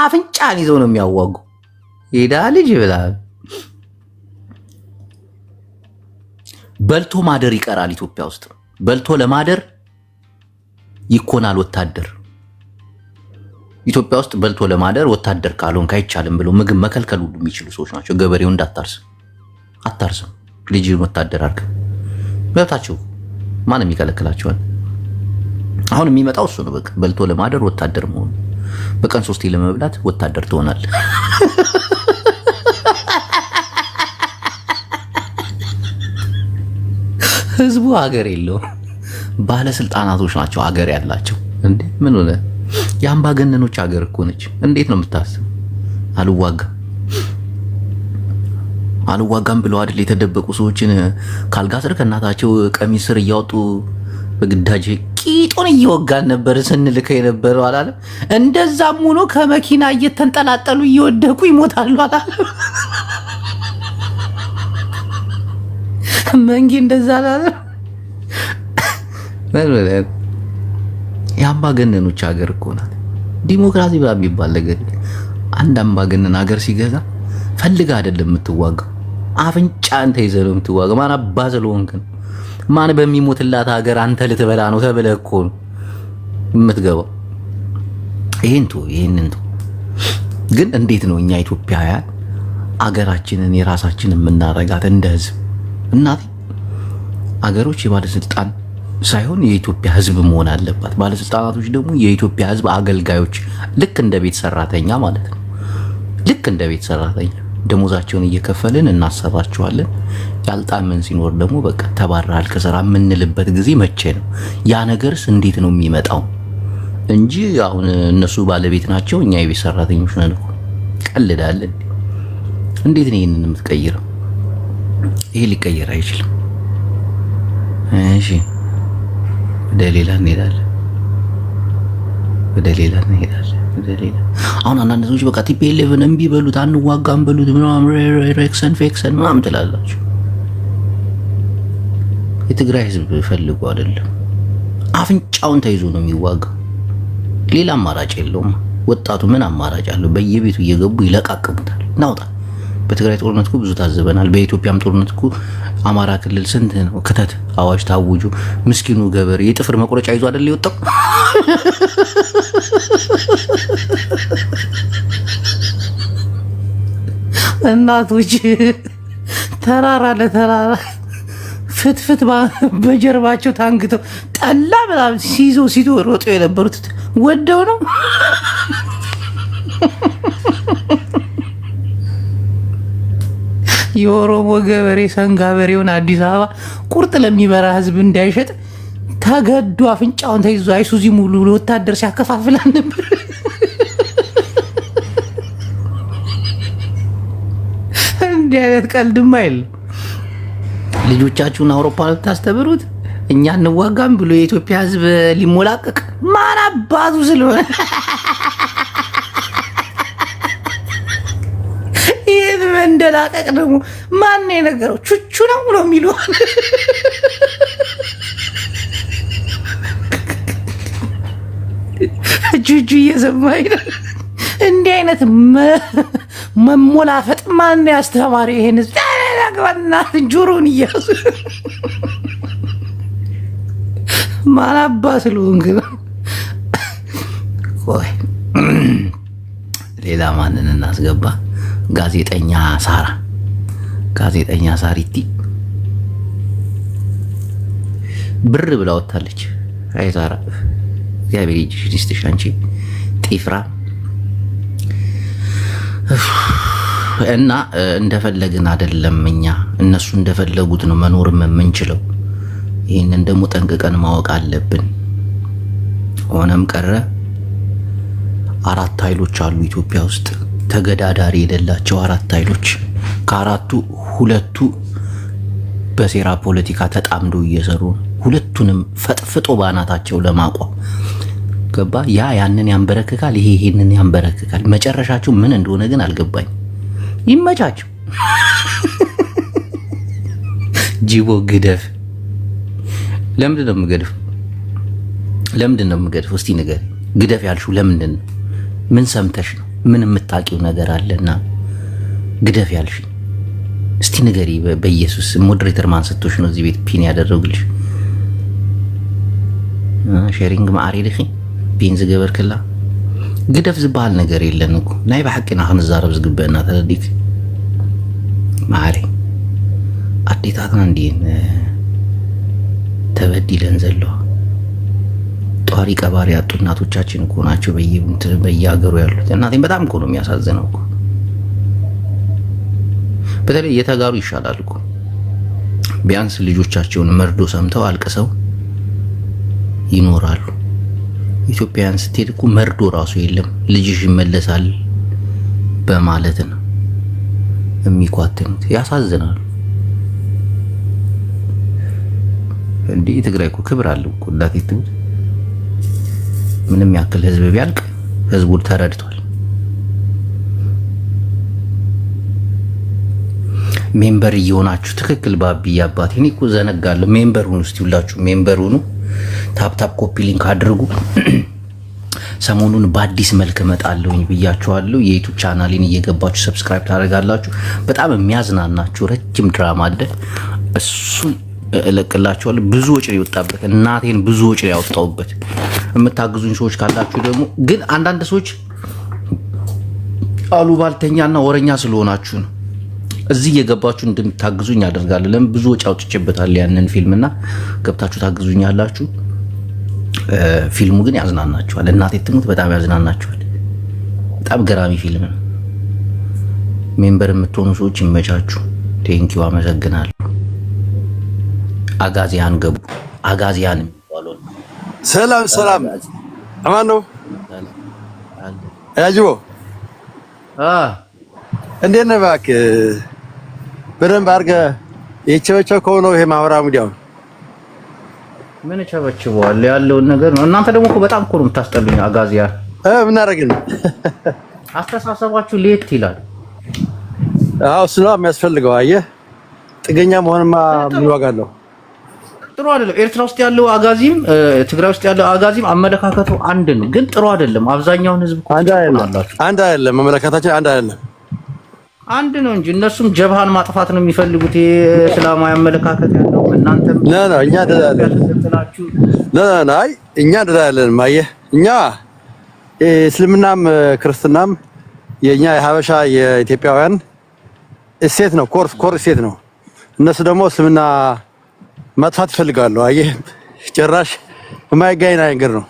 አፍንጫን ይዘው ነው የሚያዋጉ። ሄዳ ልጅ ይብላል። በልቶ ማደር ይቀራል። ኢትዮጵያ ውስጥ በልቶ ለማደር ይኮናል ወታደር። ኢትዮጵያ ውስጥ በልቶ ለማደር ወታደር ካልሆንክ አይቻልም ብሎ ምግብ መከልከል ሁሉ የሚችሉ ሰዎች ናቸው። ገበሬው እንዳታርስም አታርስም፣ ልጅን ወታደር አድርግ መብታቸው። ማንም ይከለክላቸዋል? አሁን የሚመጣው እሱ ነው። በቃ በልቶ ለማደር ወታደር መሆን። በቀን 3 ለመብላት ወታደር ትሆናል። ህዝቡ ሀገር የለውም። ባለስልጣናቶች ናቸው ሀገር ያላቸው። እንዴ ምን ሆነ? የአምባገነኖች ሀገር እኮ ነች። እንዴት ነው የምታስብ? አልዋጋም ብለው አይደል የተደበቁ ሰዎችን ካልጋ ስር ከእናታቸው ቀሚስ ስር እያወጡ በግዳጅ ቂጡን እየወጋን ነበር ስንልከ የነበረው አላለም? እንደዛም ሆኖ ከመኪና እየተንጠላጠሉ እየወደቁ ይሞታሉ አላለም? መንጊ እንደዛ አላለም? የአምባገነኖች ሀገር እኮ ናት። ዲሞክራሲ በሚባል ነገር አንድ አምባገነን ሀገር ሲገዛ ፈልጋ አይደለም የምትዋጋው። አፍንጫን ተይዘህ ነው የምትዋጋው። ማን አባ ስለሆንክ ነው? ማን በሚሞትላት ሀገር አንተ ልትበላ ነው ተብለህ እኮ ነው የምትገባው። ይሄንን ግን እንዴት ነው እኛ ኢትዮጵያውያን አገራችንን የራሳችንን የምናረጋት እንደ ህዝብ? እናቴ አገሮች የባለስልጣን ሳይሆን የኢትዮጵያ ህዝብ መሆን አለባት። ባለስልጣናቶች ደግሞ የኢትዮጵያ ህዝብ አገልጋዮች፣ ልክ እንደ ቤት ሰራተኛ ማለት ነው። ልክ እንደ ቤት ሰራተኛ ደሞዛቸውን እየከፈልን እናሰራቸዋለን። ያልጣመን ሲኖር ደግሞ በቃ ተባረሃል ከስራ የምንልበት ጊዜ መቼ ነው? ያ ነገርስ እንዴት ነው የሚመጣው? እንጂ አሁን እነሱ ባለቤት ናቸው፣ እኛ የቤት ሰራተኞች ነን እኮ። ቀልዳለን። እንዴት ነው ይሄንን የምትቀይረው? ይሄ ሊቀየር አይችልም። እሺ ወደ ሌላ እንሄዳለን። አሁን አንዳንድ ሰዎች በቃ ቲፒኤልኤፍን እምቢ በሉት አንዋጋም በሉት ምናምን ሬክሰን ፌክሰን ምናምን ትላላችሁ። የትግራይ ህዝብ ፈልጎ አይደለም፣ አፍንጫውን ተይዞ ነው የሚዋጋው። ሌላ አማራጭ የለውም። ወጣቱ ምን አማራጭ አለው? በየቤቱ እየገቡ ይለቃቅሙታል። ናውጣ በትግራይ ጦርነት እኮ ብዙ ታዘበናል። በኢትዮጵያም ጦርነት እኮ አማራ ክልል ስንት ነው ክተት አዋጅ ታውጆ ምስኪኑ ገበሬ የጥፍር መቁረጫ ይዞ አይደል የወጣው? እናቶች ተራራ ለተራራ ፍትፍት በጀርባቸው ታንግተው ጠላ ምናምን ሲዞ ሮጦ የነበሩት ወደው ነው። የኦሮሞ ገበሬ ሰንጋ በሬውን አዲስ አበባ ቁርጥ ለሚበራ ህዝብ እንዳይሸጥ ተገዶ አፍንጫውን ተይዞ አይሱዚ ሙሉ ወታደር ሲያከፋፍላል ነበር። እንዲህ አይነት ቀልድማ የለም። ልጆቻችሁን አውሮፓ ልታስተምሩት እኛ እንዋጋም ብሎ የኢትዮጵያ ህዝብ ሊሞላቀቅ ማን አባቱ ስለሆነ ይህን መንደላቀቅ ደግሞ ማን የነገረው? ቹቹ ነው ብሎ የሚሉ ቹቹ እየሰማኝ ነው። እንዲህ አይነት መሞላፈጥ ማን ያስተማሪ? ይሄን ያግባና ጆሮን እያሱ ማን አባ ስለሆንክ ነው? ቆይ ሌላ ማንን እናስገባ? ጋዜጠኛ ሳሪቲ ብር ብላ ወጣለች። አይ ሳራ እግዚአብሔር ይጅሽ ይስጥሽ። አንቺ ጢፍራ እና እንደፈለግን አይደለም እኛ እነሱ እንደፈለጉት ነው መኖርም የምንችለው። ይህንን ደግሞ ጠንቅቀን ማወቅ አለብን። ሆነም ቀረ 4 ኃይሎች አሉ ኢትዮጵያ ውስጥ ተገዳዳሪ የሌላቸው 4 ኃይሎች። ከአራቱ 2ቱ በሴራ ፖለቲካ ተጣምዶ እየሰሩ ሁለቱንም ፈጥፍጦ ባናታቸው ለማቋም ገባ። ያንን ያንበረክካል፣ ይሄንን ያንበረክካል። መጨረሻቸው ምን እንደሆነ ግን አልገባኝ። ይመቻቸው። ጂቦ ግደፍ። ለምንድን ነው የምገድፈው? እስቲ ንገሪ። ግደፍ ያልሽው ለምንድን ነው? ምን ሰምተሽ ነው? ምን የምታውቂው ነገር አለና ግደፍ ያልሽ? እስቲ ንገሪ። በኢየሱስ ሞዴሬተር ማን ሰጥቶሽ ነው እዚህ ቤት ፒን ያደረጉልሽ? ሼሪንግ ማዕሪ ልኺ ፒን ዝገበርክላ ግደፍ ዝበሃል ነገር የለን እኮ ናይ ብሓቂና ክንዛረብ ዝግበአና ተረዲክ ማዕሪ አዴታትና እንዲን ተበዲለን ዘለዋ ጧሪ ቀባሪ ያጡ እናቶቻችን እኮ ናቸው በየሀገሩ ያሉት። እናቴን በጣም እኮ ነው የሚያሳዝነው እኮ። በተለይ የተጋሩ ይሻላል እኮ። ቢያንስ ልጆቻቸውን መርዶ ሰምተው አልቅሰው ይኖራሉ። ኢትዮጵያን ስትሄድ እኮ መርዶ ራሱ የለም። ልጅሽ ይመለሳል በማለት ነው የሚኳትኑት። ያሳዝናሉ። እንዲህ ትግራይ እኮ ክብር አለው እኮ እንዳትይቱ። ምንም ያክል ህዝብ ቢያልቅ ህዝቡ ተረድቷል። ሜምበር እየሆናችሁ ትክክል ባቢ አባቴ። እኔ እኮ ዘነጋለሁ። ሜምበር ሁኑ እስቲ ሁላችሁ ሜምበር ሁኑ። ታፕ ኮፒ ሊንክ አድርጉ። ሰሞኑን በአዲስ መልክ እመጣለሁኝ ብያችኋለሁ። የዩቲዩብ ቻናሌን እየገባችሁ ሰብስክራይብ ታደርጋላችሁ። በጣም የሚያዝናናችሁ ረጅም ድራማ አለ። እሱን እለቅላችኋለሁ። ብዙ ወጪ የወጣበት እናቴን ብዙ ወጪ ያወጣውበት የምታግዙኝ ሰዎች ካላችሁ ደግሞ ግን አንዳንድ ሰዎች አሉባልተኛና ወረኛ ስለሆናችሁ ነው። እዚህ እየገባችሁ እንድታግዙኝ አደርጋለሁ። ለምን ብዙ ወጪ አውጥቼበታል ያንን ፊልምና ገብታችሁ ታግዙኛላችሁ። ፊልሙ ግን ያዝናናችኋል። እናቴ ትሙት በጣም ያዝናናችኋል። በጣም ገራሚ ፊልም ነው። ሜምበር የምትሆኑ ሰዎች ይመቻችሁ። ቴንኪው አመሰግናለሁ። አጋዚያን ገቡ። አጋዚያን የሚባለው ሰላም ሰላም፣ አማን ነው ያጅቦ። እንዴት ነህ? እባክህ በደንብ አድርገህ የቸበቸብከው ነው ይሄ ማህበራዊ ሚዲያው። ምን ቸበችበዋል? ያለውን ነገር ነው። እናንተ ደግሞ እኮ በጣም እኮ ነው የምታስጠሉኝ። አጋዚያን ምን አደረግን? አስተሳሰባችሁ ለየት ይላል። አዎ እሱ ነው የሚያስፈልገው። አየህ ጥገኛ መሆንማ ምን ዋጋ አለው? ጥሩ አይደለም። ኤርትራ ውስጥ ያለው አጋዚም ትግራይ ውስጥ ያለው አጋዚም አመለካከቱ አንድ ነው፣ ግን ጥሩ አይደለም። አብዛኛውን ህዝብ አንድ አይደለም፣ አመለካከታችን አንድ አይደለም። አንድ ነው እንጂ እነሱም ጀብሃን ማጥፋት ነው የሚፈልጉት። የእስላማዊ አመለካከት ያለው እናንተም እኛ እኛ እንደዳለን ማየህ እኛ እስልምናም ክርስትናም የኛ የሀበሻ የኢትዮጵያውያን እሴት ነው፣ ኮር እሴት ነው። እነሱ ደግሞ እስልምና ማጥፋት ይፈልጋሉ። አየህ ጭራሽ የማይጋኝ ነገር ነው።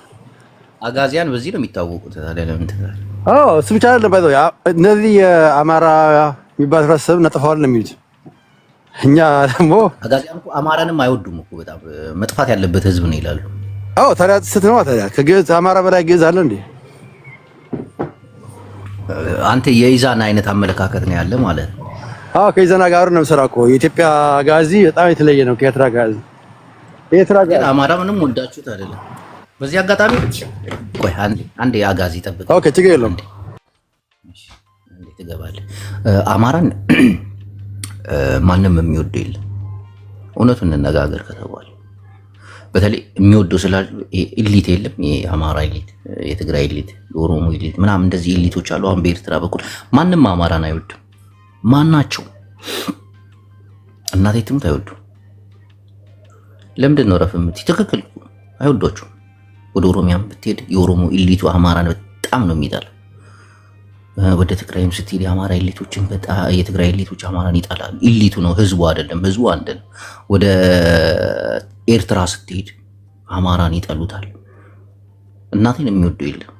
አጋዚያን በዚህ ነው የሚታወቁት። ታዲያ ለምን ትላለህ? አዎ እሱ ብቻ አይደለም ባይዘው እነዚህ የአማራ የሚባል ህብረተሰብ ነጥፈዋል ነው የሚሉት። እኛ ደግሞ አጋዚያን እኮ አማራንም አይወዱም እኮ በጣም መጥፋት ያለበት ህዝብ ነው ይላሉ። አዎ ታዲያ ስትነው ታዲያ ከግዕዝ አማራ በላይ ግዕዝ አለ እንዴ? አንተ የኢዛና አይነት አመለካከት ነው ያለ ማለት ነው። አዎ ከኢዛና ጋር ነው የምሰራው እኮ። የኢትዮጵያ ጋዚ በጣም የተለየ ነው ከኤርትራ ጋዚ። ኤርትራ ጋዚ አማራ ምንም ወልዳችሁት አይደለም። በዚህ አጋጣሚ ቆይ አንዴ አጋዚ ጠብቅ። ኦኬ ችግር የለውም። እንዴት ትገባለህ? አማራን ማንም የሚወደው የለም። እውነቱን እንነጋገር ከተባለ በተለይ የሚወደው ስላል ኢሊት የለም። የአማራ ኢሊት፣ የትግራይ ኢሊት፣ የኦሮሞ ኢሊት ምናምን እንደዚህ ኢሊቶች አሉ። አሁን በኤርትራ በኩል ማንም አማራን አይወድም። ማናቸው እናቴ ትሙት አይወዱም። ለምንድን ነው ረፍ የምትይ? ትክክል አይወዷቸውም። ወደ ኦሮሚያም ብትሄድ የኦሮሞ ኢሊቱ አማራን በጣም ነው የሚጠላው። ወደ ትግራይም ስትሄድ የአማራ ኢሊቶችን በጣም የትግራይ ኢሊቶች አማራን ይጠላሉ። ኢሊቱ ነው ህዝቡ አይደለም። ህዝቡ አንድ ነው። ወደ ኤርትራ ስትሄድ አማራን ይጠሉታል። እናቴን የሚወደው የለም።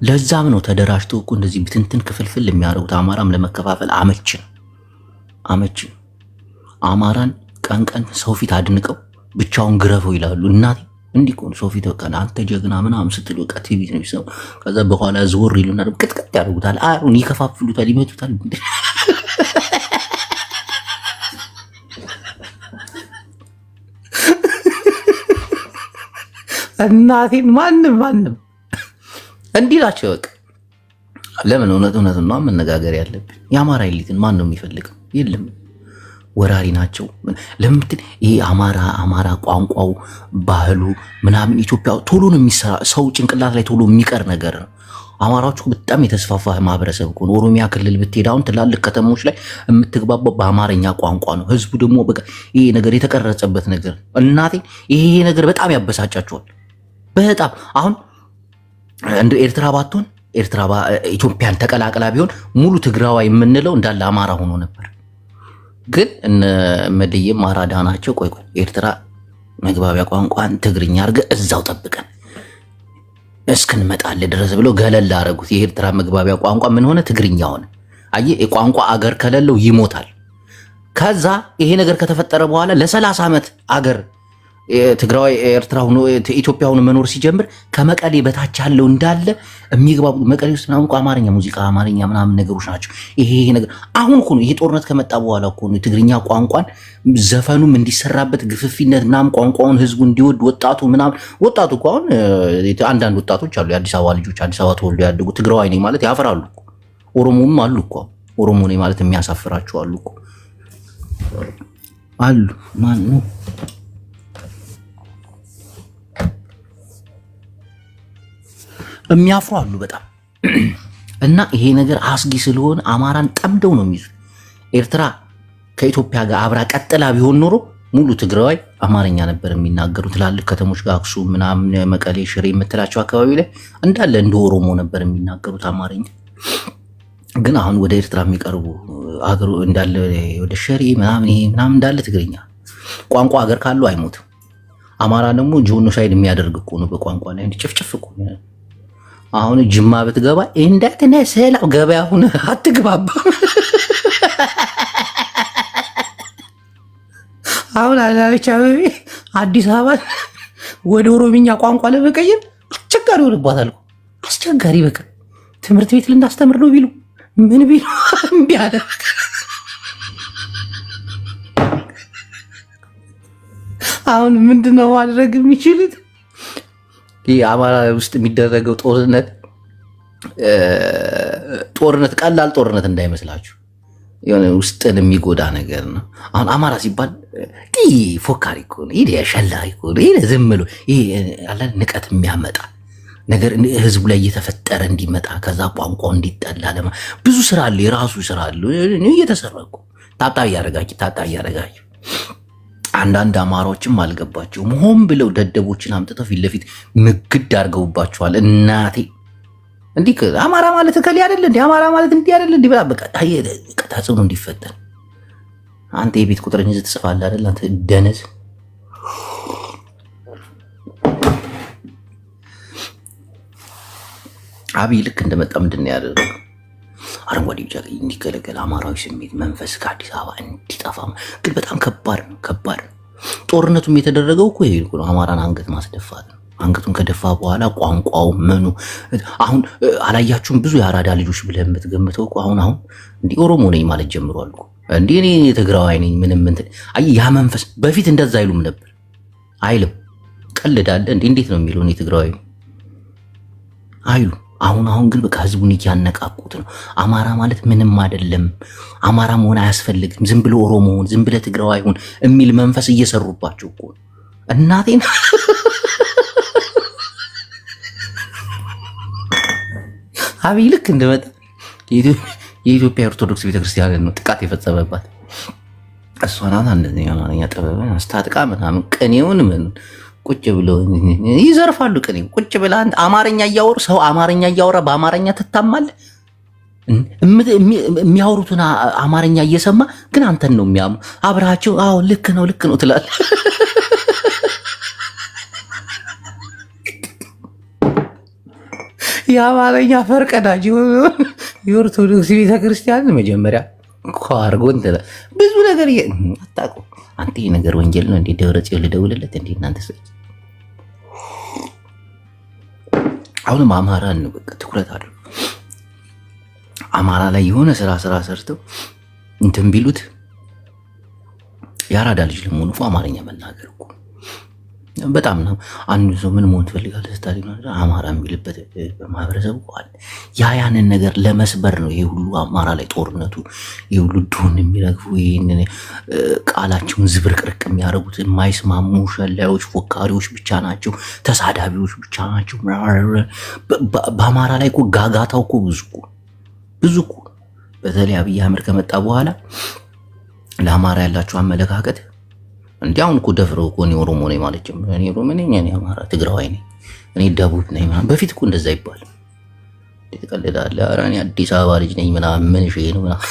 ለዛም ነው ተደራጅተው እኮ እንደዚህ ብትንትን ክፍልፍል የሚያደርጉት። አማራም ለመከፋፈል አመች ነው። አማራን ቀን ቀን ሰው ፊት አድንቀው ብቻውን ግረፈው ይላሉ። እናቴ እንዲህ እኮ ነው ሰው ፊት በቃ አንተ ጀግና ምናምን ስትል በቃ ቲቪ ነው የሚሰው። ከዛ በኋላ ዝወር ይሉና ቅጥቅጥ ያደርጉታል። አሁን ይከፋፍሉታል፣ ይመቱታል። እናቴን ማንም እንዲህ ናቸው በቃ። ለምን እውነት ነው መነጋገር ያለብን። የአማራ ኢሊትን ማን ነው የሚፈልገው? የለም። ወራሪ ናቸው። ለምን ይሄ አማራ ቋንቋው፣ ባህሉ ምናምን ኢትዮጵያ ቶሎ ነው የሚሰራ ሰው ጭንቅላት ላይ ቶሎ የሚቀር ነገር ነው። አማራዎቹ በጣም የተስፋፋ ማህበረሰብ እኮ ነው። ኦሮሚያ ክልል ብትሄድ አሁን ትላልቅ ከተሞች ላይ የምትግባባው በአማርኛ ቋንቋ ነው። ህዝቡ ደግሞ በቃ ይሄ ነገር የተቀረጸበት ነገር እናቴ ይሄ ነገር በጣም ያበሳጫቸዋል። በጣም አሁን እንደ ኤርትራ ባትሆን ኢትዮጵያን ተቀላቅላ ቢሆን ሙሉ ትግራዋይ የምንለው እንዳለ አማራ ሆኖ ነበር። ግን እነ መድየም አራዳ ናቸው። ቆይ ኤርትራ መግባቢያ ቋንቋን ትግርኛ አድርገህ እዛው ጠብቀን እስክንመጣልህ ድረስ ብለው ገለል አደረጉት። የኤርትራ መግባቢያ ቋንቋ ምን ሆነ? ትግርኛ ሆነ። አየህ የቋንቋ አገር ከሌለው ይሞታል። ከዛ ይሄ ነገር ከተፈጠረ በኋላ ለ30 ዓመት አገር ትግራይ ኤርትራ ሆኖ ኢትዮጵያ ሆኖ መኖር ሲጀምር ከመቀሌ በታች ያለው እንዳለ የሚግባቡ መቀሌ ውስጥ ምናምን አማርኛ ሙዚቃ አማርኛ ምናምን ነገሮች ናቸው። ይሄ ነገር አሁን እኮ ነው ይሄ ጦርነት ከመጣ በኋላ እኮ ነው ትግርኛ ቋንቋን ዘፈኑም እንዲሰራበት ግፍፊነት ምናምን ቋንቋውን ህዝቡ እንዲወድ ወጣቱ እኮ አሁን አንዳንድ ወጣቶች አሉ የአዲስ አበባ ልጆች አዲስ አበባ ተወልዶ ያደጉ ትግራዋይ ነኝ ማለት ያፈራሉ እኮ። ኦሮሞም አሉ እኮ ኦሮሞ ነኝ ማለት የሚያሳፍራቸው አሉ እኮ አሉ። ማን ነው የሚያፍሩ አሉ በጣም። እና ይሄ ነገር አስጊ ስለሆነ አማራን ጠምደው ነው የሚይዙ። ኤርትራ ከኢትዮጵያ ጋር አብራ ቀጥላ ቢሆን ኖሮ ሙሉ ትግራዋይ አማርኛ ነበር የሚናገሩ። ትላልቅ ከተሞች ጋር አክሱም ምናምን መቀሌ፣ ሽሬ የምትላቸው አካባቢ ላይ እንዳለ እንደ ኦሮሞ ነበር የሚናገሩት አማርኛ። ግን አሁን ወደ ኤርትራ የሚቀርቡ አገሩ እንዳለ ወደ ሸሪ ምናምን ይሄ ምናምን እንዳለ ትግርኛ ቋንቋ ሀገር ካለው አይሞትም። አማራ ደግሞ ጆኖሳይድ የሚያደርግ እኮ ነው በቋንቋ ላይ እንዲጨፍጭፍ እኮ ነው። አሁን ጅማ ብትገባ እንዳትነሰላ ገበያ ሁን አትግባባ። አሁን አዳነች አቤቤ አዲስ አበባ ወደ ኦሮምኛ ቋንቋ ለመቀየር አስቸጋሪ ሆነባታል። አስቸጋሪ በቃ ትምህርት ቤት ልናስተምር ነው ቢሉ ምን ቢሉ እምቢ አለ። አሁን ምንድነው ማድረግ የሚችሉት? ይህ አማራ ውስጥ የሚደረገው ጦርነት ቀላል ጦርነት እንዳይመስላችሁ የሆነ ውስጥን የሚጎዳ ነገር ነው። አሁን አማራ ሲባል ፎካሪ እኮ ነው፣ ሸላሪ እኮ ነው፣ ዝም ብሎ ንቀት የሚያመጣ ነገር ህዝቡ ላይ እየተፈጠረ እንዲመጣ ከዛ ቋንቋው እንዲጠላ ብዙ ስራ አለ፣ የራሱ ስራ አለ። እየተሰረቁ ታጣ እያረጋችሁ አንዳንድ አማራዎችም አልገባቸውም። ሆን ብለው ደደቦችን አምጥተው ፊት ለፊት ምግድ አድርገውባቸዋል። እናቴ እንዲህ አማራ ማለት ከሊ አይደለ እንዴ? አማራ ማለት እንዲህ አይደለ እንዴ? በቃ ተጽዕኖ እንዲፈጠር አንተ የቤት ቁጥርን ይዘህ ትጽፋለህ አይደል? አንተ ደነዝ አብይ ልክ እንደመጣ ምንድን ነው ያደረገው? አረንጓዴ ቢጫ ቀይ እንዲገለገል አማራዊ ስሜት መንፈስ ከአዲስ አበባ እንዲጠፋ። ግን በጣም ከባድ ነው። ጦርነቱም የተደረገው እኮ ይሄ ነው፣ አማራን አንገት ማስደፋት ነው። አንገቱን ከደፋ በኋላ ቋንቋው ምኑ አሁን አላያችሁም? ብዙ የአራዳ ልጆች ብለህ የምትገምተው እኮ አሁን እንዲህ ኦሮሞ ነኝ ማለት ጀምሯል እኮ። እንዲህ እኔ ትግራዋይ ነኝ ምንም እንትን ያ መንፈስ በፊት እንደዛ አይሉም ነበር። አይልም ቀልዳለ እንዴት ነው የሚለው? እኔ ትግራዋይ ነኝ አይሉ። አሁን ግን በቃ ህዝቡን እያነቃቁት ነው። አማራ ማለት ምንም አይደለም፣ አማራ መሆን አያስፈልግም፣ ዝም ብሎ ኦሮሞ ሁን፣ ዝም ብለህ ትግራዋይ ሁን የሚል መንፈስ እየሰሩባቸው እኮ እናቴን አብይ ልክ እንደመጣ የኢትዮጵያ ኦርቶዶክስ ቤተክርስቲያን ነው ጥቃት የፈጸመባት። እሷ ናት እንደዚህ አማርኛ ጥበብን አስታጥቃ ምናምን ቅኔውን ምን ቁጭ ብለው ይዘርፋሉ። ቅኔው ቁጭ ብላ አማርኛ እያወሩ ሰው አማርኛ እያወራ በአማርኛ ትታማለህ። የሚያወሩትን አማርኛ እየሰማ ግን አንተን ነው የሚያሙ። አብራቸው አዎ ልክ ነው ትላለህ። የአማርኛ ፈርቀዳጅ የኦርቶዶክስ ቤተክርስቲያን መጀመሪያ ኳርጎን ብዙ ነገር አታውቁም። አንተ ይሄ ነገር ወንጀል ነው እንዴ? ደብረጽዮን ልደውልለት እንዴ? እናንተ ሰው አሁንም አማራን ነው በቃ ትኩረት አለው። አማራ ላይ የሆነ ስራ ሰርተው እንትን ቢሉት የአራዳ ልጅ ለመሆኑ አማርኛ መናገር እኮ በጣም ነው። አንዱ ሰው ምን መሆን ትፈልጋለህ ስታሪ ነው አማራ የሚልበት በማህበረሰቡ አለ። ያንን ነገር ለመስበር ነው ይሄ ሁሉ አማራ ላይ ጦርነቱ፣ ይሄ ሁሉ ድሮን የሚረግፉ ይሄን ቃላቸውን ዝብርቅርቅ የሚያደርጉት የማይስማሙ ሸላዮች፣ ፎካሪዎች ብቻ ናቸው፣ ተሳዳቢዎች ብቻ ናቸው። በአማራ ላይ እኮ ጋጋታው እኮ ብዙ እኮ በተለይ አብይ አህመድ ከመጣ በኋላ ለአማራ ያላቸው አመለካከት እንዲያውን እኮ ደፍረው እኮ እኔ ኦሮሞ ነኝ ማለት ጀምሮ እኔ ኦሮሞ ነኝ፣ እኔ አማራ ትግራዋይ ነኝ፣ እኔ ደቡብ ነኝ ማለት በፊት እኮ እንደዛ ይባል ትቀልዳለህ። ኧረ እኔ አዲስ አበባ ልጅ ነኝ ምናምን ምን እሺ ነው ምናምን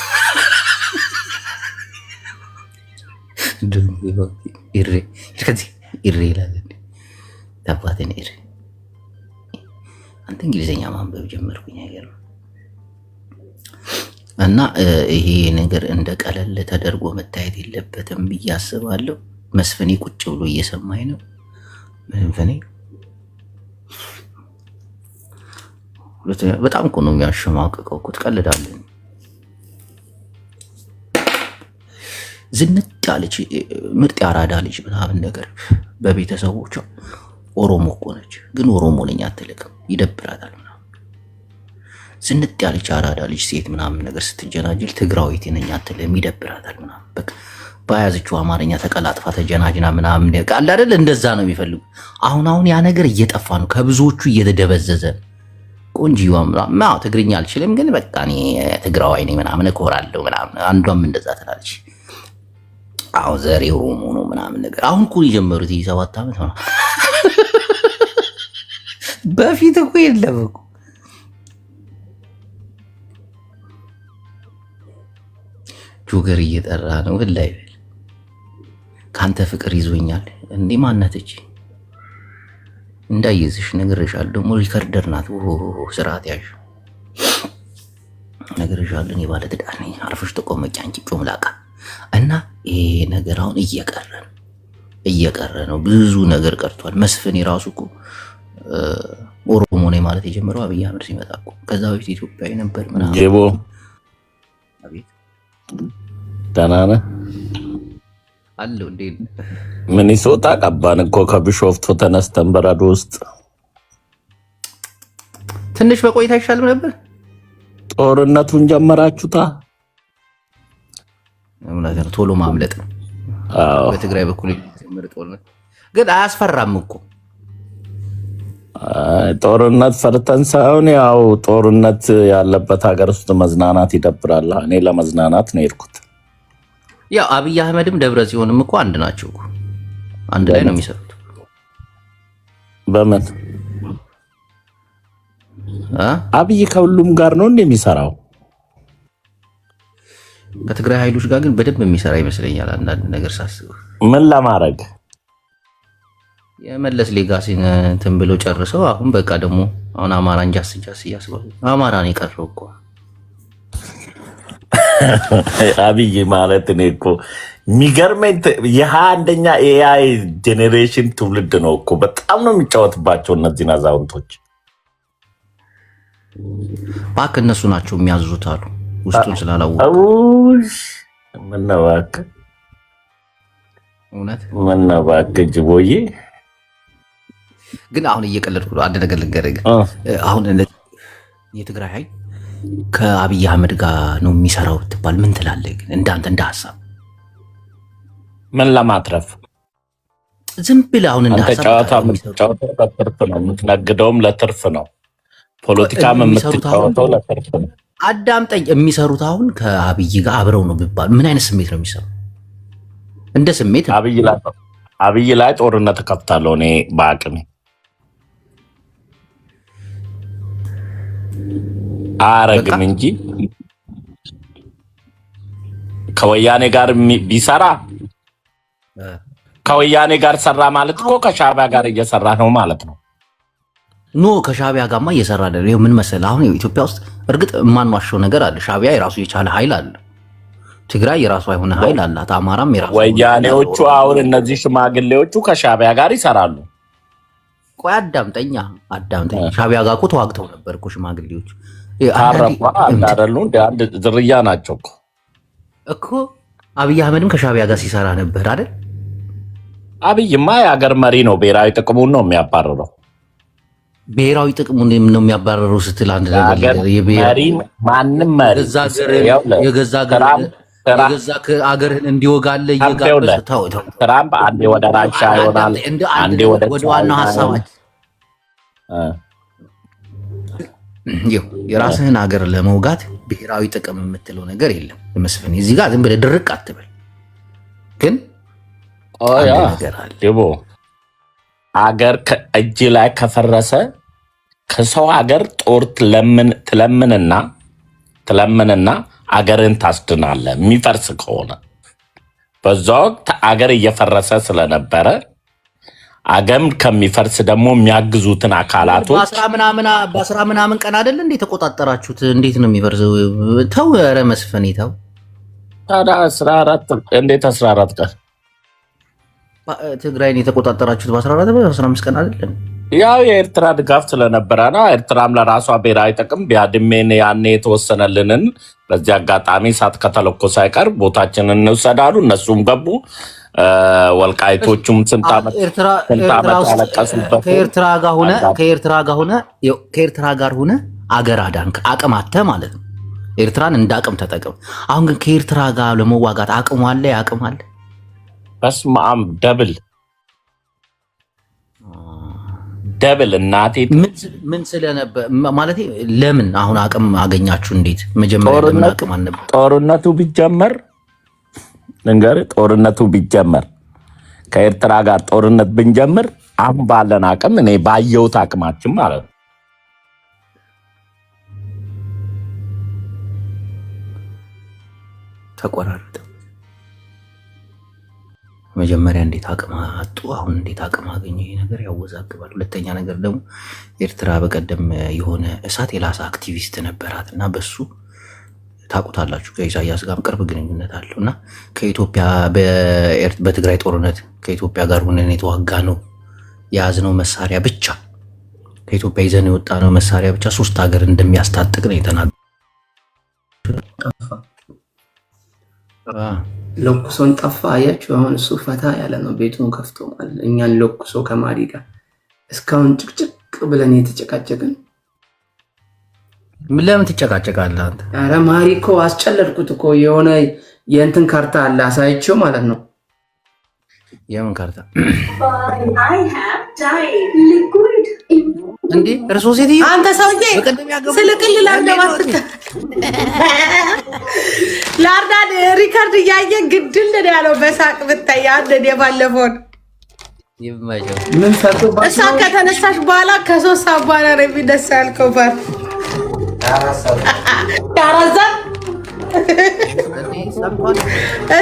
ኢሬ ይላል ታባቴን ኢሬ። አንተ እንግሊዘኛ ማንበብ ጀመርኩኝ ነገር እና ይሄ ነገር እንደ ቀለል ተደርጎ መታየት የለበትም ብዬ አስባለሁ። መስፍኔ ቁጭ ብሎ እየሰማኝ ነው። መስፍኔ በጣም እኮ ነው የሚያሸማቅቀው እኮ ትቀልዳለህ። ዝንጥ ያለች ምርጥ ያራዳ ልጅ ምናምን ነገር በቤተሰቦቿ ኦሮሞ እኮ ነች፣ ግን ኦሮሞ ነኝ አትልቅም፣ ይደብራታል። ዝንጥ ያለች አራዳ ልጅ ሴት ምናምን ነገር ስትጀናጅል ትግራዊት ነኝ አትልም፣ ይደብራታል ምናምን በቃ በያዘችው አማርኛ ተቀላጥፋ ተጀናጅና ምናምን ቃል አይደል? እንደዛ ነው የሚፈልጉ። አሁን ያ ነገር እየጠፋ ነው፣ ከብዙዎቹ እየተደበዘዘ ነው። ቆንጂዋ ምናምን ትግርኛ አልችልም፣ ግን በቃ እኔ ትግራዋይ ነኝ ምናምን እኮራለሁ ምናምን። አንዷም እንደዛ ትላለች። ዘሬ ኦሮሞ ነው ምናምን ነገር። አሁን እኮ የጀመሩት 7 ዓመት ነው። በፊት እኮ የለም እኮ ጆገር እየጠራ ነው ላይ ካንተ ፍቅር ይዞኛል እንዴ ማናተች እንዳይዝሽ ነግሬሻለሁ ደግሞ ሪከርደር ናት ስርዓት ያዥ ነግሬሻለሁ እኔ ባለ ትዳር ነኝ አርፈሽ ተቆመጪ አንቺ ጮምላቃ እና ይሄ ነገር አሁን እየቀረ ነው ብዙ ነገር ቀርቷል መስፍን ይራሱ እኮ ኦሮሞ ነኝ ማለት የጀመረው አብይ አህመድ ሲመጣ እኮ ከዛ በፊት ኢትዮጵያዊ ነበር ምናምን ጄቦ አቤት ደህና ነህ አለው እንዴ ሚኒሶታ ቀባን እኮ ከቢሾፍቱ ተነስተን በረዶ ውስጥ ትንሽ በቆይታ ይሻልም ነበር ጦርነቱን ጀመራችሁታ ምናምን ቶሎ ማምለጥ ነው በትግራይ በኩል ጀመረ ጦርነት ግን አያስፈራም እኮ ጦርነት ፈርተን ሳይሆን ያው ጦርነት ያለበት ሀገር ውስጥ መዝናናት ይደብራል እኔ ለመዝናናት ነው የሄድኩት ያው አብይ አህመድም ደብረ ጽዮንም እኮ አንድ ናቸው እኮ አንድ ላይ ነው የሚሰሩት በምን አብይ ከሁሉም ጋር ነው እንደሚሰራው ከትግራይ ኃይሎች ጋር ግን በደንብ የሚሰራ ይመስለኛል አንዳንድ ነገር ሳስብ ምን ለማድረግ የመለስ ሌጋሲን እንትን ብለው ጨርሰው አሁን በቃ ደግሞ አሁን አማራን ጃስ ያስባሉ አማራን የቀረው እኮ አብይ ማለት እኔ እኮ የሚገርመኝ የ21ኛ ኤአይ ጄኔሬሽን ትውልድ ነው እኮ በጣም ነው የሚጫወትባቸው እነዚህን አዛውንቶች እባክህ እነሱ ናቸው የሚያዙት አሉ ውስጡን ስላላወቁ ምነው እባክህ እውነት ምነው እባክህ ጅቦዬ ግን አሁን እየቀለድኩ ነው አንድ ነገር ልንገርህ አሁን የትግራይ ኃይል ከአብይ አህመድ ጋር ነው የሚሰራው ትባል ምን ትላለህ ግን እንዳንተ እንደ ሐሳብ ምን ለማትረፍ ዝም ብለህ አሁን እንደ ሐሳብ ጨዋታው ለትርፍ ነው የምትነግደውም ለትርፍ ነው ፖለቲካም የምትጫወተው ለትርፍ ነው አዳምጠኝ የሚሰሩት አሁን ከአብይ ጋር አብረው ነው ቢባል ምን አይነት ስሜት ነው የሚሰሩ እንደ ስሜት አብይ ላይ ጦርነት ከፍታለሁ እኔ በአቅሜ አረግም እንጂ ከወያኔ ጋር ቢሰራ ከወያኔ ጋር ሰራ ማለት እኮ ከሻዕቢያ ጋር እየሰራ ነው ማለት ነው ኖ ከሻዕቢያ ጋርማ እየሰራ አይደል ይሄ ምን መሰለህ አሁን ኢትዮጵያ ውስጥ እርግጥ ማንዋሸው ነገር አለ ሻዕቢያ የራሱ የቻለ ኃይል አለ ትግራይ የራሱ የሆነ ኃይል አላት አማራም የራሱ ወያኔዎቹ አሁን እነዚህ ሽማግሌዎቹ ከሻዕቢያ ጋር ይሰራሉ ቆይ አዳምጠኝ ሻዕቢያ ጋር እኮ ተዋግተው ነበር እኮ ሽማግሌዎቹ ታረፋ እንዳደሉ እንደ አንድ ዝርያ ናቸው እኮ አብይ አህመድም ከሻዕቢያ ጋር ሲሰራ ነበር አይደል አብይማ የሀገር መሪ ነው ብሔራዊ ጥቅሙን ነው የሚያባርረው ብሔራዊ ጥቅሙን ነው የሚያባርረው ስትል አንድ ነገር መሪ ማንም መሪ የገዛ አገርህን እንዲወጋለ እየጋበዘ ተው ትራምፕ አንዴ ወደ ራሻ ይሆናል አንዴ ወደ ዋናው ሐሳባችን የራስህን ሀገር ለመውጋት ብሔራዊ ጥቅም የምትለው ነገር የለም መስፍን እዚህ ጋር ዝም ብለህ ድርቅ አትበል ግን ደቦ አገር እጅ ላይ ከፈረሰ ከሰው ሀገር ጦር ትለምንና አገርን ታስድናለህ የሚፈርስ ከሆነ በዛ ወቅት አገር እየፈረሰ ስለነበረ አገም ከሚፈርስ ደግሞ የሚያግዙትን አካላቶች በአስራ ምናምን ቀን አይደል እንዴ ተቆጣጠራችሁት እንዴት ነው የሚፈርሰው ተው ኧረ መስፍን ተው ታዲያ 14 እንዴት 14 ቀን ትግራይን የተቆጣጠራችሁት በ14 ቀን አይደለም ያው የኤርትራ ድጋፍ ስለነበረ ነው ኤርትራም ለራሷ ብሔራዊ ጥቅም ቢያድሜን ያኔ የተወሰነልንን በዚህ አጋጣሚ ሳት ከተለኮሰ አይቀር ቦታችንን እንውሰዳሉ እነሱም ገቡ ወልቃይቶቹም ስንት ዓመት ያለቀሱበት ከኤርትራ ጋር ሆነ አገር አዳንክ አቅም አተ ማለት ነው ኤርትራን እንደ አቅም ተጠቅም አሁን ግን ከኤርትራ ጋር ለመዋጋት አቅም አለ በስመ አብ ደብል እናቴ ምን ስለነበር ማለት ለምን አሁን አቅም አገኛችሁ እንዴት መጀመሪያ ለምን አቅም አልነበር ጦርነቱ ቢጀመር ከኤርትራ ጋር ጦርነት ብንጀምር አሁን ባለን አቅም እኔ ባየሁት አቅማችን ማለት ነው ተቆራረጠ። መጀመሪያ እንዴት አቅም አጡ፣ አሁን እንዴት አቅም አገኘ? ይሄ ነገር ያወዛግባል። ሁለተኛ ነገር ደግሞ ኤርትራ በቀደም የሆነ እሳት የላሰ አክቲቪስት ነበራት እና በሱ ታውቁታላችሁ ከኢሳያስ ጋር ቅርብ ግንኙነት አለው እና ከኢትዮጵያ በትግራይ ጦርነት ከኢትዮጵያ ጋር ሆነን የተዋጋ ነው የያዝነው መሳሪያ ብቻ ከኢትዮጵያ ይዘን የወጣ ነው መሳሪያ ብቻ 3 ሀገር እንደሚያስታጥቅ ነው የተናገረው። ለኩሶን ጠፋ። አያችሁ አሁን እሱ ፈታ ያለ ነው ቤቱን ከፍቶ ማለት እኛን ለኩሶ ከማሪ ጋር እስካሁን ጭቅጭቅ ብለን የተጨቃጨቅን። ምን ለምን ትጨቃጨቃለህ አንተ? ኧረ ማሪ እኮ አስጨለልኩት እኮ የሆነ የእንትን ካርታ አለ አሳይቼው ማለት ነው። የምን ካርታ እንዴ? እርሶ ሴትዮ አንተ ሰውዬ ስልክል ላርዳባስከ ላርዳድ ሪካርድ እያየ ግድል ነው ያለው በሳቅ ብታይ አንዴ ባለፈው ይመጀው ምን ሰርቶ እሷ ከተነሳሽ በኋላ ከ3 ሰዓት በኋላ ነው የሚነሳ ያልከው ፋር ያራዛ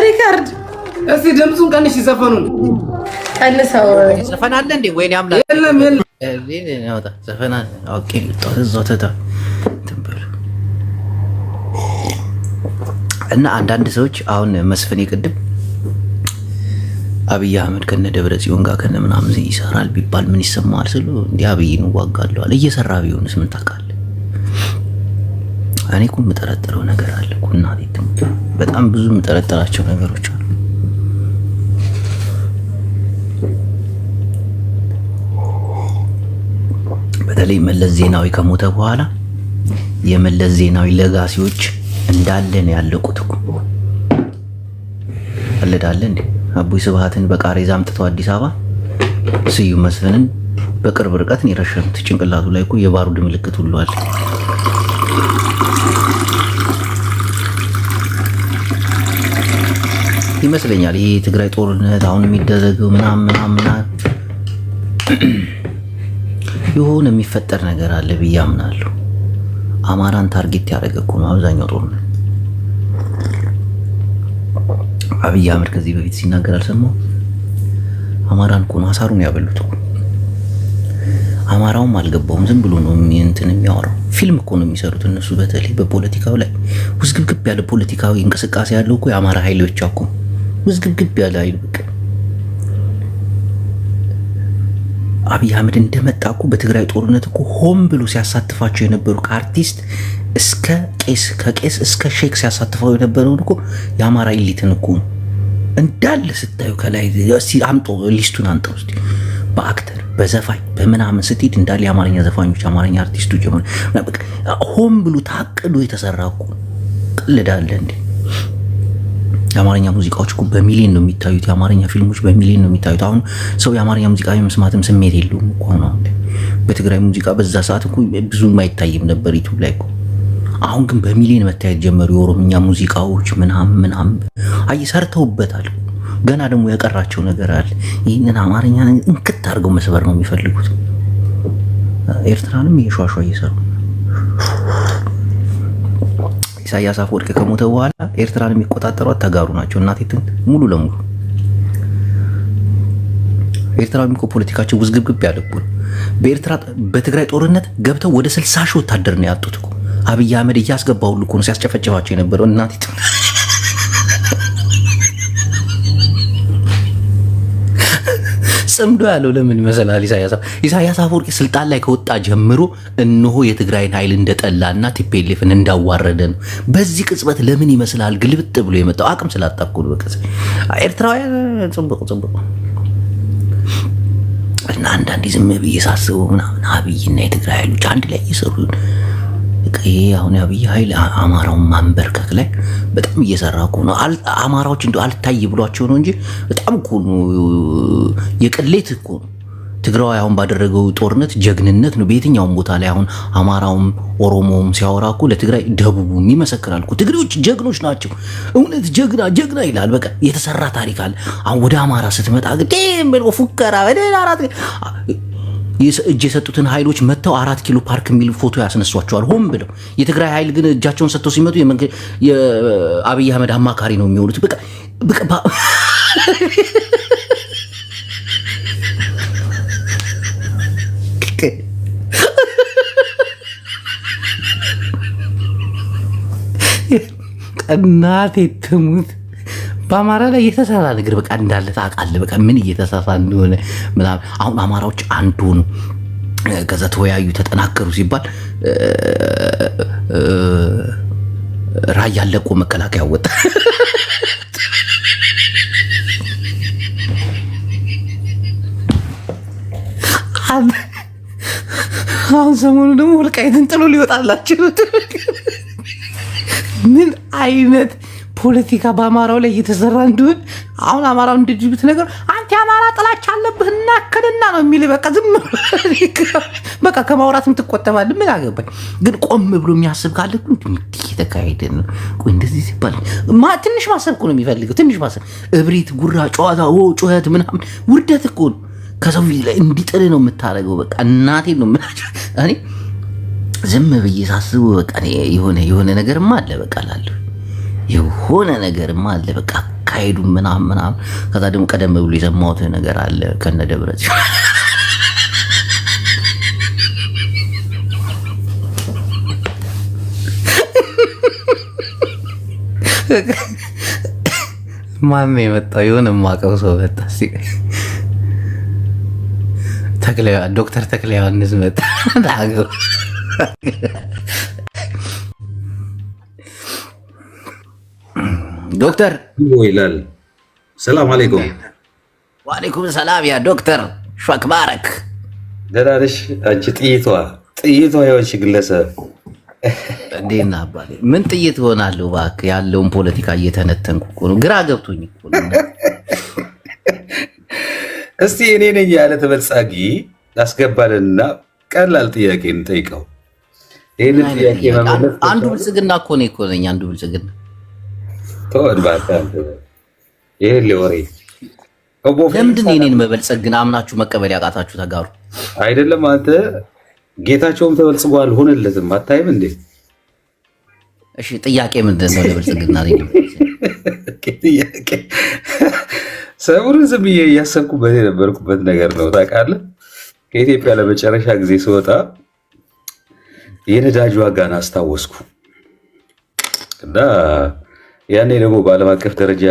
ሪካርድ እስቲ ድምፁን ቀንሽ ዘፈኑን ቀንሰው ዘፈን አለ እንዴ? ወይኔ አምላክ የለም ያወጣ ዘፈን አለ። ኦኬ እዛው ተታ እና አንዳንድ ሰዎች አሁን መስፍኔ ቅድም አብይ አህመድ ከነ ደብረ ጽዮን ጋር ከነ ምናምን ይሰራል ቢባል ምን ይሰማዋል ስሉ እንዲህ አብይን ዋጋለሁ አለ። እየሰራ ቢሆንስ ምን ታውቃለህ? እኔ እኮ የምጠረጥረው ነገር አለ እኮ እናቴ፣ በጣም ብዙ የምጠረጥራቸው ነገሮች አሉ። በተለይ መለስ ዜናዊ ከሞተ በኋላ የመለስ ዜናዊ ለጋሲዎች እንዳለ ነው ያለቁት እኮ። አለዳለ እንዴ አቡይ ስብሃትን በቃሬዛ አምጥተው አዲስ አበባ ስዩም መስፍንን በቅርብ ርቀት ነው የረሸኑት። ጭንቅላቱ ላይ እኮ የባሩድ ምልክት ሁሉ አለ። ይመስለኛል ይሄ የትግራይ ጦርነት አሁን የሚደረገው ምናምን የሆነ የሚፈጠር ነገር አለ ብዬ አምናለሁ። አማራን ታርጌት ያደረገ እኮ ነው አብዛኛው ጦርነት። አብይ አህመድ ከዚህ በፊት ሲናገር አልሰማሁም? አማራን እኮ ነው አሳሩን ያበሉት እኮ። አማራውም አልገባውም፣ ዝም ብሎ ነው እንትን የሚያወራው። ፊልም እኮ ነው የሚሰሩት እነሱ። በተለይ በፖለቲካው ላይ ውዝግብግብ ያለ ፖለቲካዊ እንቅስቃሴ ያለው እኮ የአማራ ኃይሎች እኮ ውዝግብግብ ያለ ኃይል በቃ አብይ አህመድ እንደመጣ እኮ በትግራይ ጦርነት እኮ ሆም ብሎ ሲያሳትፋቸው የነበሩ ከአርቲስት እስከ ቄስ ከቄስ እስከ ሼክ ሲያሳትፈው የነበረውን እኮ የአማራ ኢሊትን እኮ እንዳለ ስታዩ ከላይ አምጦ ሊስቱን አንጠው እስቲ በአክተር በዘፋኝ በምናምን ስትሄድ እንዳለ የአማርኛ ዘፋኞች የአማርኛ አርቲስቶች ጀምሮ ሆም ብሎ ታቅዶ የተሰራ እኮ ቀልዳለ እንዴ? የአማርኛ ሙዚቃዎች እኮ በሚሊዮን ነው የሚታዩት። የአማርኛ ፊልሞች በሚሊዮን ነው የሚታዩት። አሁን ሰው የአማርኛ ሙዚቃ የመስማትም ስሜት የለውም እኮ ነው። በትግራይ ሙዚቃ በዛ ሰዓት እኮ ብዙም አይታይም ነበር ዩቲዩብ ላይ እኮ። አሁን ግን በሚሊዮን መታየት ጀመሩ። የኦሮምኛ ሙዚቃዎች ምናምን ሰርተውበታል። ገና ደግሞ ያቀራቸው ነገር አለ። ይህንን አማርኛ እንክት አድርገው መስበር ነው የሚፈልጉት። ኤርትራንም እየሿሿ እየሰሩ ኢሳያስ አፈወርቂ ከሞተ በኋላ ኤርትራን የሚቆጣጠሯት ተጋሩ ናቸው። እናቴ ትንት ሙሉ ለሙሉ ኤርትራዊ እኮ ፖለቲካቸው ውዝግብግብ ያለቁ በኤርትራ በትግራይ ጦርነት ገብተው ወደ 60 ሺህ ወታደር ነው ያጡት እኮ። አብይ አህመድ እያስገባው ሁሉ እኮ ነው ሲያስጨፈጭፋቸው የነበረው። እናቴ ጽምዶ ያለው ለምን ይመስላል? ኢሳያስ አፈወርቂ ስልጣን ላይ ከወጣ ጀምሮ እነሆ የትግራይን ኃይል እንደጠላና ቲፒኤልኤፍን እንዳዋረደ ነው። በዚህ ቅጽበት ለምን ይመስላል ግልብጥ ብሎ የመጣው? አቅም ስላጣኩ ነው። በቃ ኤርትራውያን ጽምብቁ እና አንዳንዴ ዝም ብዬ ሳስበው ምናምን አብይና የትግራይ ኃይሎች አንድ ላይ እየሰሩ ይሄ አሁን የአብይ ኃይል አማራውን ማንበርከክ ላይ በጣም እየሰራ እኮ ነው። አማራዎች እንደው አልታይ ብሏቸው ነው እንጂ በጣም እኮ ነው የቅሌት እኮ ነው። ትግራይ አሁን ባደረገው ጦርነት ጀግንነት ነው። በየትኛውም ቦታ ላይ አሁን አማራውም ኦሮሞውም ሲያወራ እኮ ለትግራይ ደቡቡም ይመሰክራል እኮ። ትግሬዎች ጀግኖች ናቸው፣ እውነት ጀግና ይላል። በቃ የተሰራ ታሪክ አለ። አሁን ወደ አማራ ስትመጣ ግን ፉከራ እጅ የሰጡትን ኃይሎች መጥተው 4 ኪሎ ፓርክ የሚል ፎቶ ያስነሷቸዋል ሆን ብለው። የትግራይ ኃይል ግን እጃቸውን ሰጥተው ሲመጡ የአብይ አህመድ አማካሪ ነው የሚሆኑት። በቃ እናቴ ትሙት በአማራ ላይ የተሰራ ነገር በቃ እንዳለ ታውቃለህ። በቃ ምን እየተሰራ እንደሆነ ምናምን። አሁን አማራዎች አንዱ ነው ከዛ ተወያዩ ተጠናከሩ ሲባል ራያ ለቆ መከላከያ ወጣ። አሁን ሰሞኑ ደግሞ ወልቃይትን ጥሎ ሊወጣላችሁ። ምን አይነት ፖለቲካ በአማራው ላይ እየተሰራ እንደሆነ አሁን አማራው እንደጅብት ነገር አንተ አማራ ጥላቻ አለብህ እናከልና ነው የሚል። በቃ ዝም በቃ ከማውራትም ትቆጠባለህ። ምን አገባኝ። ግን ቆም ብሎ የሚያስብ ካለ እንዴት እየተካሄደ ነው? ቆይ እንደዚህ ሲባል ትንሽ ማሰብ እኮ ነው የሚፈልገው። ትንሽ ማሰብ፣ እብሪት፣ ጉራ፣ ጨዋታ፣ ጩኸት ምናምን ውርደት እኮ ነው። ከሰው ላይ እንዲጥል ነው የምታደርገው። በቃ እናቴን ነው እኔ ዝም ብዬ ሳስቡ በቃ የሆነ ነገርማ አለ በቃ ላለሁ የሆነ ነገርማ አለ በቃ አካሄዱ ምናምን። ከዛ ደግሞ ቀደም ብሎ የሰማሁት ነገር አለ ከነ ደብረት ማን የመጣው የሆነ የማውቀው ሰው መጣ። ዶክተር ተክለ ዮሐንስ መጣ። ዶክተር ይላል። ሰላም አለይኩም። ወአለይኩም ሰላም ያ ዶክተር ሸክባረክ። ደህና ነሽ አንቺ? ጥይቷ የሆንሽ ግለሰብ እንዴት ነህ አባቴ? ምን ጥይት እሆናለሁ እባክህ። ያለውን ፖለቲካ እየተነተንኩ እኮ ነው። ግራ ገብቶኝ እኮ ነው። እስቲ እኔ ነኝ ያለ ተበልጻጊ አስገባልንና ቀላል ጥያቄ እንጠይቀው። ይህንን ጥያቄ መመለስ አንዱ ብልጽግና እኮ ነኝ። አንዱ ብልጽግና ተወድ ባታ ይሄ ለወሬ ለምንድን ነው እኔን መበልጸግ ግን አምናችሁ መቀበል ያቃታችሁ? ተጋሩ አይደለም አንተ ጌታቸውም ተበልጽጓል ሆነለትም አታይም እንዴ? እሺ ጥያቄ ምንድን ነው? ለብልጽግና ነኝ ጥያቄ ሰሙን ዝም ብዬ እያሰብኩበት የነበርኩበት ነገር ነው ታውቃለህ። ከኢትዮጵያ ለመጨረሻ ጊዜ ስወጣ የነዳጅ ዋጋን አስታወስኩ እና ያኔ ደግሞ በዓለም አቀፍ ደረጃ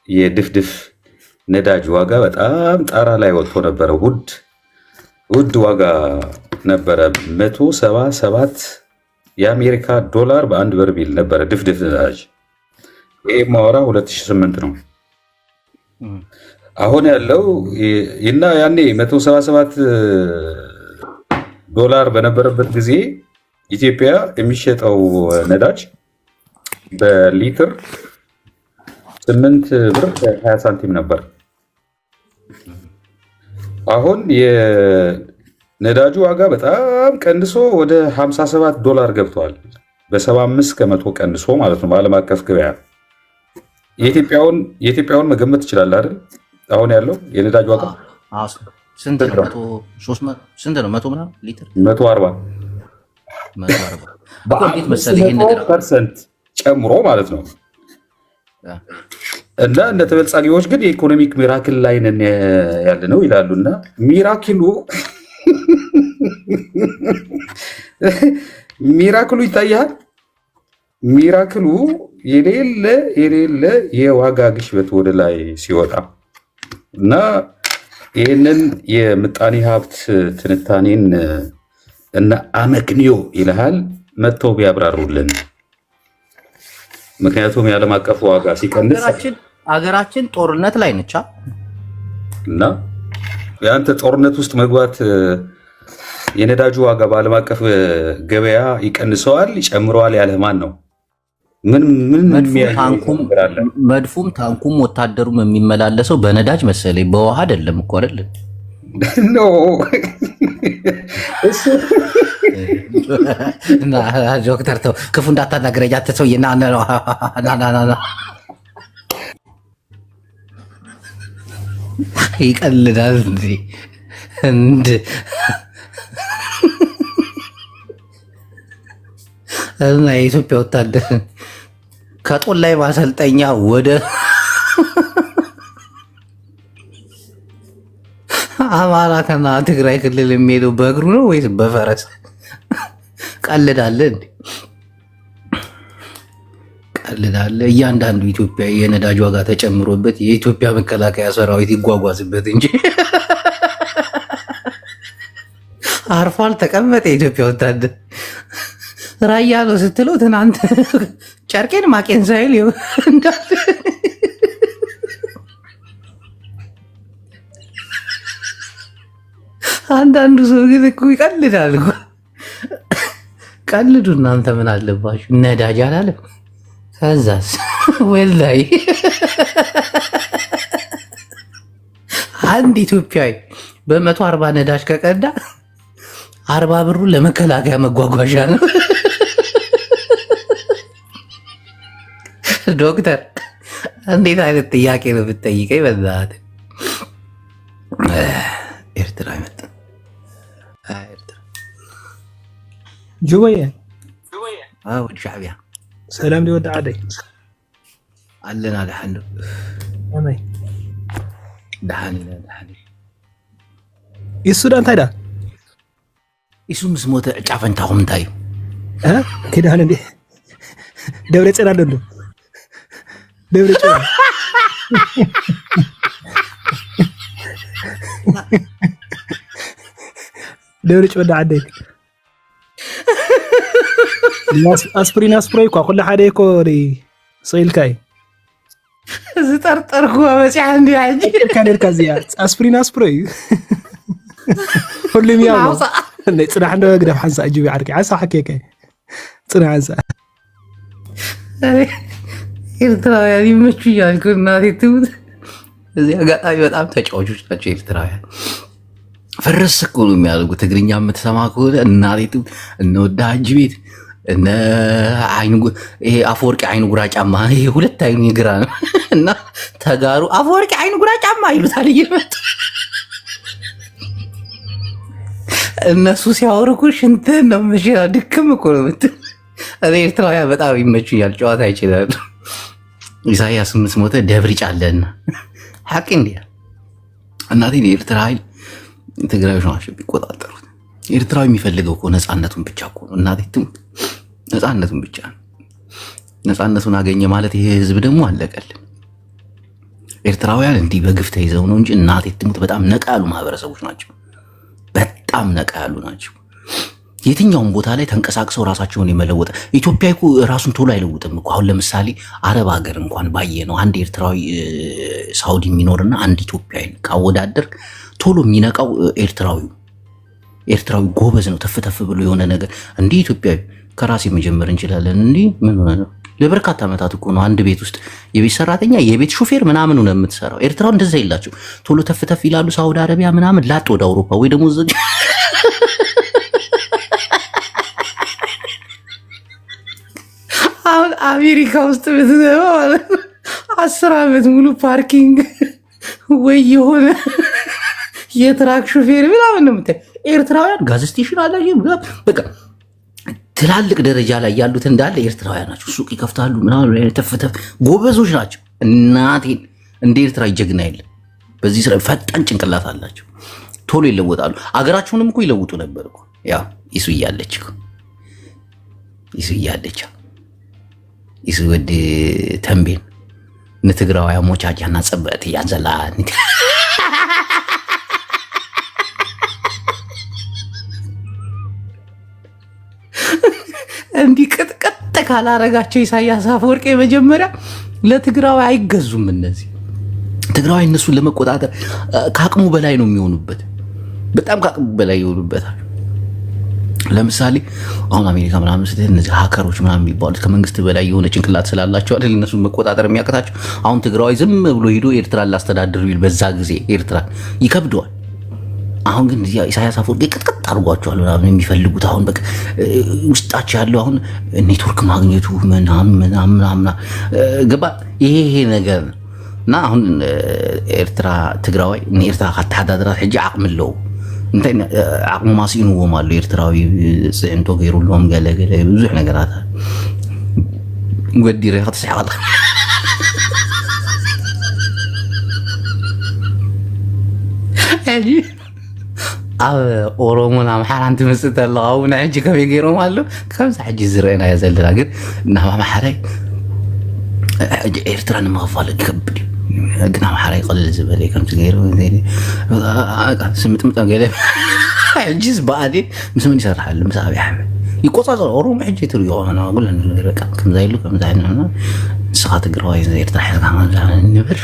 የድፍድፍ ነዳጅ ዋጋ በጣም ጣራ ላይ ወጥቶ ነበረ። ውድ ዋጋ ነበረ። 177 የአሜሪካ ዶላር በአንድ በርሜል ነበረ ድፍድፍ ነዳጅ። ይሄ ማወራ 2008 ነው። አሁን ያለው እና ያኔ 177 ዶላር በነበረበት ጊዜ ኢትዮጵያ የሚሸጠው ነዳጅ በሊትር 8 ብር 20 ሳንቲም ነበር። አሁን የነዳጁ ዋጋ በጣም ቀንሶ ወደ 57 ዶላር ገብቷል። በ75 ከመቶ ቀንሶ ማለት ነው በዓለም አቀፍ ገበያ። የኢትዮጵያውን መገመት ትችላለህ አይደል? አሁን ያለው የነዳጅ ዋጋ ስንት ነው? 100 ሊትር 140 በ100% ጨምሮ ማለት ነው። እና እንደ ተበልጻጊዎች ግን የኢኮኖሚክ ሚራክል ላይ ነን ያለ ነው ይላሉ። እና ሚራክሉ ይታያል። ሚራክሉ የሌለ የዋጋ ግሽበት ወደ ላይ ሲወጣ እና ይህንን የምጣኔ ሀብት ትንታኔን እና አመክንዮ ይልሃል መጥተው ቢያብራሩልን። ምክንያቱም የዓለም አቀፍ ዋጋ ሲቀንስ ሀገራችን ጦርነት ላይ ነች እና የአንተ ጦርነት ውስጥ መግባት የነዳጁ ዋጋ በዓለም አቀፍ ገበያ ይቀንሰዋል ይጨምረዋል ያለ ማን ነው? መድፉም ታንኩም ወታደሩም የሚመላለሰው በነዳጅ መሰለኝ፣ በውሃ አይደለም እኮ አይደል? ኖ ዶክተር ተው ክፉ እንዳታናግረኝ አንተ ሰውዬ። ይቀልዳል እንዴ? እንደ እና የኢትዮጵያ ወታደር ከጦር ላይ ማሰልጠኛ ወደ አማራና ትግራይ ክልል የሚሄደው በእግሩ ነው ወይስ በፈረስ? ቀልዳለ እንዴ? ቀልዳለ። እያንዳንዱ ኢትዮጵያዊ የነዳጅ ዋጋ ተጨምሮበት የኢትዮጵያ መከላከያ ሰራዊት ይጓጓዝበት እንጂ አርፏል ተቀመጠ። የኢትዮጵያ ወታደር ራያ ነው ስትለው ትናንት ጨርቄን ማቄን ሳይል እንዳለ አንዳንዱ ሰው ግን እኮ ይቀልዳል እኮ። ቀልዱ እናንተ ምን አለባችሁ? ነዳጅ አላለም። ከዛስ ወላሂ አንድ ኢትዮጵያዊ በ140 ነዳጅ ከቀዳ 40 ብሩ ለመከላከያ መጓጓዣ ነው። ዶክተር እንዴት አይነት ጥያቄ ነው ብትጠይቀኝ? በዛት ኤርትራ ይመጣ جوية ሻዕቢያ سلام لي ودع عدي አለና ደሓን أمي ደሓን السودان تايدا እሱ ምስ ሞተ ጫፈንታኹም እንታይ ها كده هلا دي دولة صنا دلو دولة صنا دولة ودع عدي اسبرين اسبراي كل حدا يكوري صيلكاي زطرطركو بس عندي حاجه كان الكازيات اسبرين اسبراي كل يوم صراحه عنده قدام حنسا اجيب عركي عسى حكيك صراحه عسى ኤርትራውያን ይመቹኛል እኮ እናቴ ትሙት። እዚህ አጋጣሚ በጣም ተጫዋቾች ናቸው ኤርትራውያን። ፍርስ እኮ ነው የሚያደርጉት። ትግርኛ የምትሰማ ከሆነ እናቴ ትሙት እነ ወዳጅ ቤት እነ አይኑ ይሄ አፈወርቂ አይኑ ጉራ ጫማ ይሄ ሁለት አይኑ ይግራ ነው እና ተጋሩ አፈወርቂ አይኑ ጉራ ጫማ ይሉታል እየመጡ እነሱ ሲያወሩ እኮ ሽንትህን ነው የምትሸና። ድክም እኮ ነው የምትል። እኔ ኤርትራውያን በጣም ይመቹኛል፣ ጨዋታ ይችላሉ። ኢሳያስ ምስ ሞተ ደብር ጫለና ሐቅ እንዲያ እናቴ የኤርትራ ኃይል ትግራዮች ናቸው ቢቆጣጠሩት። ኤርትራዊ የሚፈልገው እኮ ነፃነቱን ብቻ እኮ ነው እናቴ ትሙት፣ ነፃነቱን ብቻ ነው። ነፃነቱን አገኘ ማለት ይሄ ህዝብ ደግሞ አለቀልን። ኤርትራውያን እንዲህ በግፍ ተይዘው ነው እንጂ እናቴ ትሙት በጣም ነቃ ያሉ ማህበረሰቦች ናቸው። በጣም ነቃ ያሉ ናቸው። የትኛውም ቦታ ላይ ተንቀሳቅሰው ራሳቸውን የመለወጥ ኢትዮጵያ እኮ ራሱን ቶሎ አይለውጥም እኮ። አሁን ለምሳሌ አረብ ሀገር እንኳን ባየ ነው አንድ ኤርትራዊ ሳውዲ የሚኖርና አንድ ኢትዮጵያዊ ካወዳደር ቶሎ የሚነቃው ኤርትራዊ ጎበዝ ነው። ተፍተፍ ብሎ የሆነ ነገር እንዲህ ኢትዮጵያዊ ከራሴ መጀመር እንችላለን። እንዲህ ምን ሆነ ነው? ለበርካታ ዓመታት እኮ ነው አንድ ቤት ውስጥ የቤት ሰራተኛ የቤት ሹፌር ምናምን ነው የምትሰራው። ኤርትራው እንደዛ ይላቸው ቶሎ ተፍተፍ ይላሉ። ሳውዲ አረቢያ ምናምን ላጥ ወደ አውሮፓ ወይ ደግሞ አሁን አሜሪካ ውስጥ ብትገባ ማለት ነው 10 ዓመት ሙሉ ፓርኪንግ ወይ የሆነ የትራክ ሹፌር ምናምን ነው የምታይ። ኤርትራውያን ጋዝ ስቴሽን አላቸው። በቃ ትላልቅ ደረጃ ላይ ያሉት እንዳለ ኤርትራውያን ናቸው። ሱቅ ይከፍታሉ ምናምን ተፍተፍ ጎበዞች ናቸው። እናቴን እንደ ኤርትራ ጀግና የለም። በዚህ ስራ ፈጣን ጭንቅላት አላቸው። ቶሎ ይለወጣሉ። አገራቸውንም እኮ ይለውጡ ነበር እኮ። ያው ይሱ እያለች ይሱ ወደ ተንቤን ንትግራዋያ ሞቻቻና ጸበጥ ያዘላ እንዲህ ቅጥቅጥ ካላረጋቸው ኢሳያስ አፈወርቂ መጀመሪያ ለትግራዋይ አይገዙም። እነዚህ ትግራዋይ እነሱን ለመቆጣጠር ከአቅሙ በላይ ነው የሚሆኑበት። በጣም ከአቅሙ በላይ ይሆኑበታል። ለምሳሌ አሁን አሜሪካ ምናምን ስትል እነዚህ ሀከሮች ምናምን የሚባሉት ከመንግስት በላይ የሆነ ጭንቅላት ስላላቸው አይደል እነሱን መቆጣጠር የሚያቅታቸው። አሁን ትግራዋይ ዝም ብሎ ሄዶ ኤርትራን ላስተዳድር ቢል በዛ ጊዜ ኤርትራ ይከብደዋል። አሁን ግን ኢሳያስ አፈወርቂ ቅጥቅጥ አድርጓቸዋል ምናምን የሚፈልጉት አሁን በቃ ውስጣቸው ያለው አሁን ኔትወርክ ማግኘቱ ምናምን ገባ ይሄ ነገር እና አሁን ኤርትራ ትግራዋይ ኤርትራ ካተሓዳድራት ሕጂ ዓቅሚ ኣለዎ እንታይ ዓቕሙ ማሲንዎም ኣሎ ኤርትራዊ ፅዕንቶ ገይሩሎም ገለገለ ብዙሕ ነገራት ወዲረ ክትስሐቀላ ኣብ ኦሮሞን ኣምሓራን ትመስል ኣለኻ እውን ሕጂ ከመይ ገይሮም ኣሎ ከምዚ ሕጂ ዝረአናዮ ዘለና ግን ናብ ኣምሓራይ ኤርትራ ንምኽፋል ይከብድ እዩ ግን ኣምሓራይ ቅልል ዝበለ ከምዚ ገይሩ ስምጥምጠ ገለ ሕጂስ በኣዴ ምስ ምን ይሰርሓሉ ምስ ኣብይ ኣሕመድ ይቆፃፀር ኦሮሞ ሕጂ ትሪኦ ሆና ኩለን በቃ ከምዛ ኢሉ ከምዛ ኢልና ንስኻ ትግራዋይ ኤርትራ ሕዝካ ንብል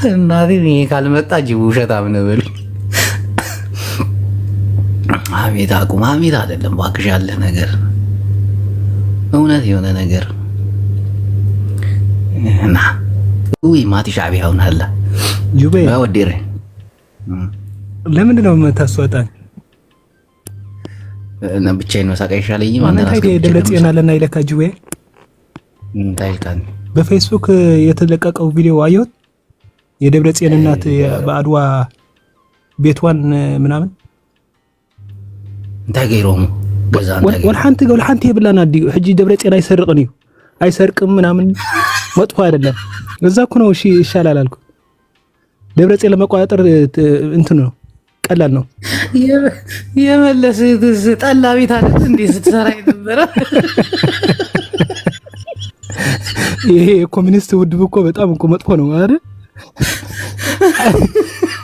እናቴ ካልመጣ ጅቡ ውሸታም ንብል ሐሜት አቁም። ሐሜት አይደለም እባክሽ ያለ ነገር እውነት የሆነ ነገር እና ወይ ማቲ ሻዕቢያውን አለ ጁቤ ወዲሬ ለምንድን ነው የምታስወጣኝ? እና ብቻዬን መሳቅ አይሻለኝም? አንተ ደብረጽዮን አለና ይለካ ጁቤ ታይካን በፌስቡክ የተለቀቀው ቪዲዮ አየሁት። የደብረጽዮን እናት በአድዋ ቤቷን ምናምን እንታይ ገይሮም ወልሓንቲ የብላና ዲ ሕጂ ደብረጽዮን አይሰርቅን እዩ አይሰርቅም ምናምን መጥፎ አይደለም። እዛ እኮ ነው እሺ ይሻላል አልኩ። ደብረጽዮን ለመቆጣጠር እንትን ነው ቀላል ነው። የመለስ ጠላ ቤት አይደል እንዴ ስትሰራ የነበረ ይሄ ኮሚኒስት ውድብ እኮ በጣም እኮ መጥፎ ነው አይደል?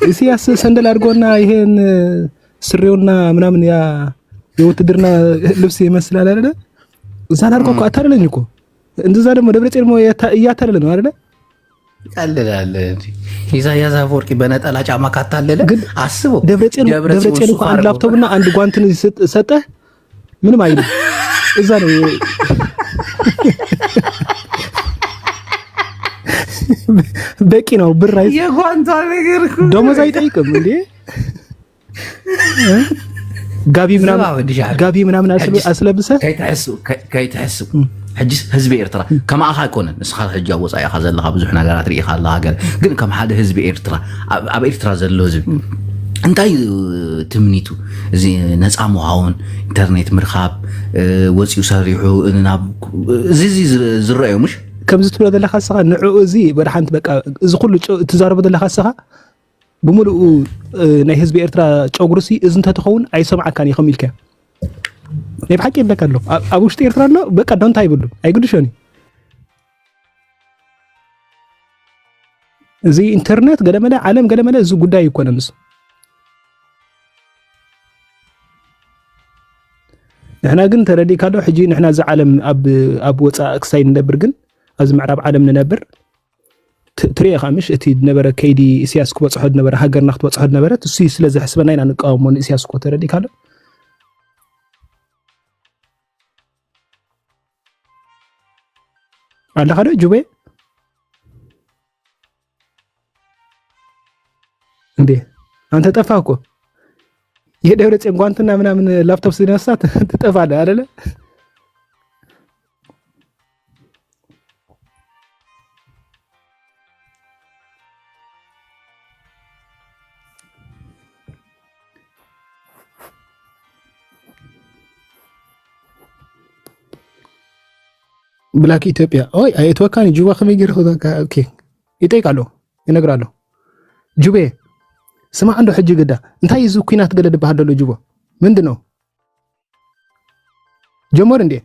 ኢሳያስ ሰንደል አድርጎና ይሄን ስሬውና ምናምን ያ የውትድርና ልብስ ይመስላል አይደል? እዛን አድርጎ እኮ አታለለኝ እኮ እንደዛ ደግሞ ደብረጽዮን ነው እያታለለ ነው አይደል? ቀልላለ እንጂ ኢሳያስ አፈወርቂ በነጠላ ጫማ ካታለለ አስቦ ደብረጽዮን እኮ አንድ ላፕቶፕና አንድ ጓንትን ሰጠ ምንም አይልም። እዛ ነው በቂ ነው። ብር አይ የጓንቷ ነገር ደሞዝ አይጠይቅም እንዴ? ጋቢ ምናምን አስለብሰ ከይተሕሱ ሕጂስ ህዝቢ ኤርትራ ከማእኻ ኣይኮነን ንስኻ ሕጂ ኣብ ወፃኢኻ ዘለኻ ብዙሕ ነገራት ርኢኻ ኣለኻ ገለ ግን ከም ሓደ ህዝቢ ኤርትራ ኣብ ኤርትራ ዘሎ ህዝቢ እንታይ ትምኒቱ እዚ ነፃ ምዃውን ኢንተርኔት ምርኻብ ወፂኡ ሰሪሑ ናብ እዚ ዝረአዩ ምሽ ከምዚ ትብሎ ዘለኻ ስኻ ንዕኡ እዚ በድሓንቲ በቃ እዚ ኩሉ ትዛረቦ ዘለኻ ስኻ ብምሉኡ ናይ ህዝቢ ኤርትራ ጨጉሩሲ እዚ እንተትኸውን ኣይሰምዓካን ኢኸም ኢልካ ናይ ብሓቂ ይብለካ ኣሎ ኣብ ውሽጢ ኤርትራ ኣሎ በቃ ዶንታ ይብሉ ኣይግድሾኒ እዚ ኢንተርኔት ገለመለ ዓለም ገለመለ እዚ ጉዳይ ይኮነን ንሱ ንሕና ግን ተረዲካሎ ሕጂ ንሕና እዚ ዓለም ኣብ ወፃእ ክሳይ ንነብር ግን ኣብዚ ምዕራብ ዓለም ንነብር ትሪኢኻ ምሽ እቲ ነበረ ከይዲ ኢሳያስ ክበፅሖ ነበረ ሃገርና ክትበፅሖ ነበረ እሱ ስለ ዘሕስበና ኢና ንቃወሞ ንኢሳያስ እኮ ተረዲካሎ ኣለኻ ዶ ጁቤ እንዴ አንተ ጠፋህ እኮ የደብረጽዮን ጓንትና ምናምን ላፕቶፕ ሲነሳት ትጠፋለህ አይደለ? ብላክ ኢትዮጵያ ኦይ አይተወካኒ ጁባ ከመይ ገይርኩ ኦኬ ይጠይቃለሁ ይነግራለሁ ጁቤ ስማ አንዱ ሕጂ ግዳ እንታይ ይዙ ኩናት ገለ ድባህ ደሎ ጁባ ምንድን ነው ጀመር እንዴ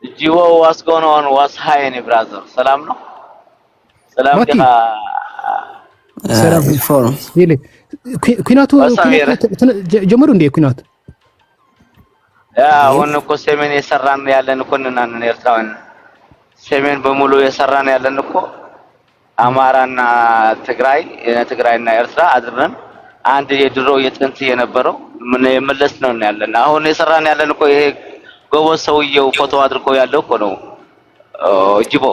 ጂዎ what's going on what's hi any brother ሰላም ነው ሰላም ዲኻ ሰላም ፎርም ይለ ኩናቱ ጀመሩ እንዴ ኩናት አሁን እኮ ሰሜን የሰራን ያለን እኮ ነን ኤርትራውያን ሰሜን በሙሉ የሰራን ያለን እኮ አማራና ትግራይና ኤርትራ አድረን አንድ የድሮ የጥንት የነበረው ምን የመለስ ነው ያለን አሁን የሰራን ያለን እኮ ይሄ ጎበዝ ሰውየው ፎቶ አድርጎ ያለው እኮ ነው ጅቦ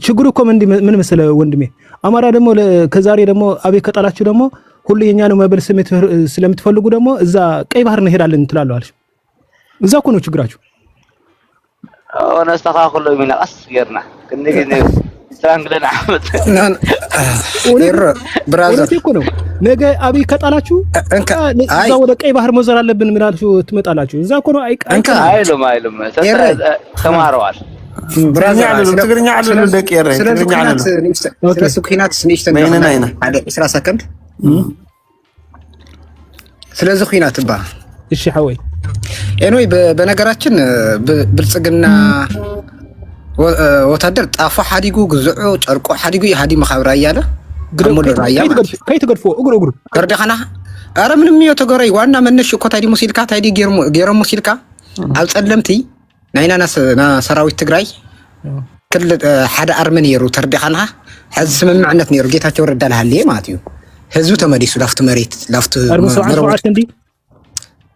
ችግሩ እኮ ምን መሰለ ወንድሜ አማራ ደግሞ ከዛሬ ደግሞ አቤት ከጣላችሁ ደግሞ ሁሉ የኛ ነው መበል ስለምትፈልጉ ደግሞ እዛ ቀይ ባህር እንሄዳለን ትላለዋለሽ እዛ እኮ ነው ችግራችሁ ونستخاخ له من أصغرنا كنا سترانجلنا عمد ብራዘር እኮ ነው ነገ አብይ ከጣላችሁ እዛ ወደ ቀይ ባህር መዞር አለብን ምናልችሁ ትመጣላችሁ እዛ እኮ ነው አይሉም ተማረዋል ትግርኛ አለ ደቂረ ትግርኛ አለ ስለሱ ኺናት ስንሽተን አለ 10 ሰከንድ ስለዚህ ኺናት ባ እሺ ሐወይ ኤኖይ በነገራችን ብልጽግና ወታደር ጣፋ ሐዲጉ ግዝዑ ጨርቆ ሐዲጉ የሐዲ መኻብራ ያለ ግሩም ራያ ከይተገድፎ እግሩ ከርደኸና አረ ምንም የተገረይ ዋና መነሽ እኮ ታዲ ሙሲልካ ታዲ ጌሮ ሙሲልካ አልጸለምቲ ናይና ሰራዊት ትግራይ ክል ሓደ አርመን ይሩ ተርደኸና ሕዝ ስምምዕነት ነይሩ ጌታቸው ረዳ ለሃልየ ማለት እዩ ህዝቡ ተመዲሱ ላፍት መሬት ላፍት መረዋት እንዲ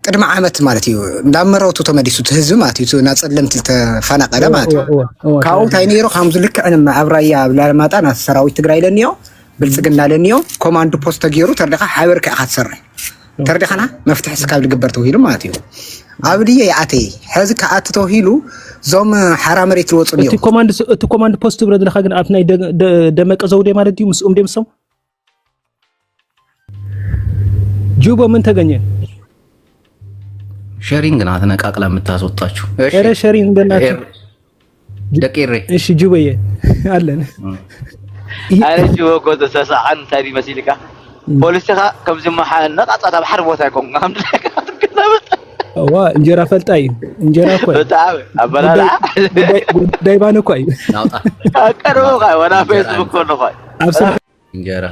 ቅድመ ዓመት ማለት እዩ እንዳመረውቱ ተመዲሱ ህዝብ ማለት እዩ ናጸለምቲ ተፈናቀለ ማለት እዩ ካው ታይኔሮ ከምዙ ልክዕን አብራያ ብላማጣና ሰራዊት ትግራይ ለኒዮ ብልጽግና ለኒዮ ኮማንዶ ፖስት ተገይሩ ተርደኻ ሓበርካ ካትሰርሕ ተርደኻና መፍትሕ ስካብ ልግበር ተውሂሉ ማለት እዩ አብድየ ያአቴ ሕዚ ከአት ተውሂሉ ዞም ሓራ መሬት ልወፁ ኒዮ እቲ ኮማንዶ ፖስት ብረድለኻ ግን አብ ናይ ደመቀ ዘውዴ ማለት እዩ ምስኡም ደምሰም ጁቦ ምን ተገኘ ሼሪንግ ናት ነቃቅላ የምታስወጣችሁ እሺ ሼሪንግ በእናትህ ደቂሬ እሺ ጁቦዬ አለን አረ ጁቦ ኮተ ተሳዓን ታዲ መስሊካ ፖሊስካ ከምዚ መሓና ጣጣ ባሕር ቦታ ይቆም ዋ እንጀራ ፈልጣይ እንጀራ እኮ በጣም አበላላ ዳይባን እኮ አይ ናውጣ አቀርቦ ጋር ወና ፌስቡክ ነው ጋር አብሳ እንጀራ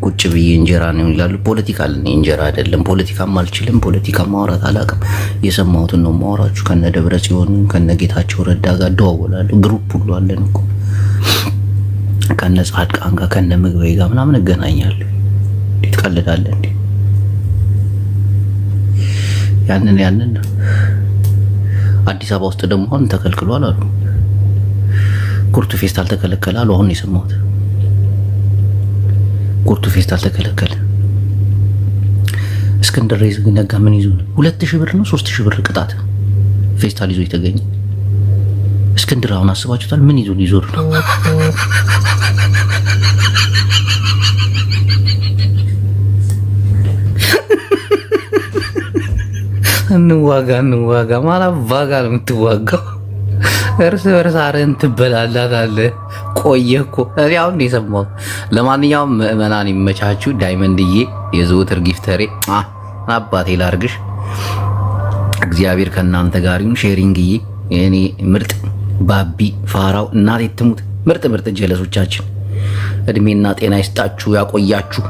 ቁጭ ብዬ እንጀራ ነው ይላሉ። ፖለቲካ አለ እንጀራ አይደለም። ፖለቲካም አልችልም። ፖለቲካ ማውራት አላውቅም። የሰማሁትን ነው ማውራችሁ። ከነ ደብረ ጽዮን ከነ ጌታቸው ረዳ ጋር ደዋወላለሁ። ግሩፕ ሁሉ አለን እኮ ከነ ጻድቃን ጋር ከነ ምግበይ ጋር ምናምን እገናኛለሁ። እንዴት ቀልዳለህ እንዴ? ያንን አዲስ አበባ ውስጥ ደግሞ አሁን ተከልክሏል አሉ። ኩርቱ ፌስታል ተከለከለ አሉ። አሁን የሰማሁት ኩርቱ ፌስታል ተከለከለ። እስክንድር ነጋ ምን ይዞ 2000 ብር ነው 3000 ብር ቅጣት ፌስታል ይዞ የተገኘ እስክንድር አሁን አስባችሁታል? ምን ይዞ ሊዞር ነው? እንዋጋ ማለት ዋጋ ነው የምትዋጋው። እርስ በርስ አረን ትበላላታለህ። ቆየህ እኮ እኔ አሁን የሰማሁት። ለማንኛውም ምዕመናን ይመቻችሁ። ዳይመንድዬ የዘወትር ጊፍተሬ አባቴ ላርግሽ። እግዚአብሔር ከእናንተ ጋር ይሁን። ሼሪንግዬ የኔ ምርጥ ባቢ ፋራው እናቴ ትሙት ምርጥ ጀለሶቻችን እድሜና ጤና ይስጣችሁ ያቆያችሁ።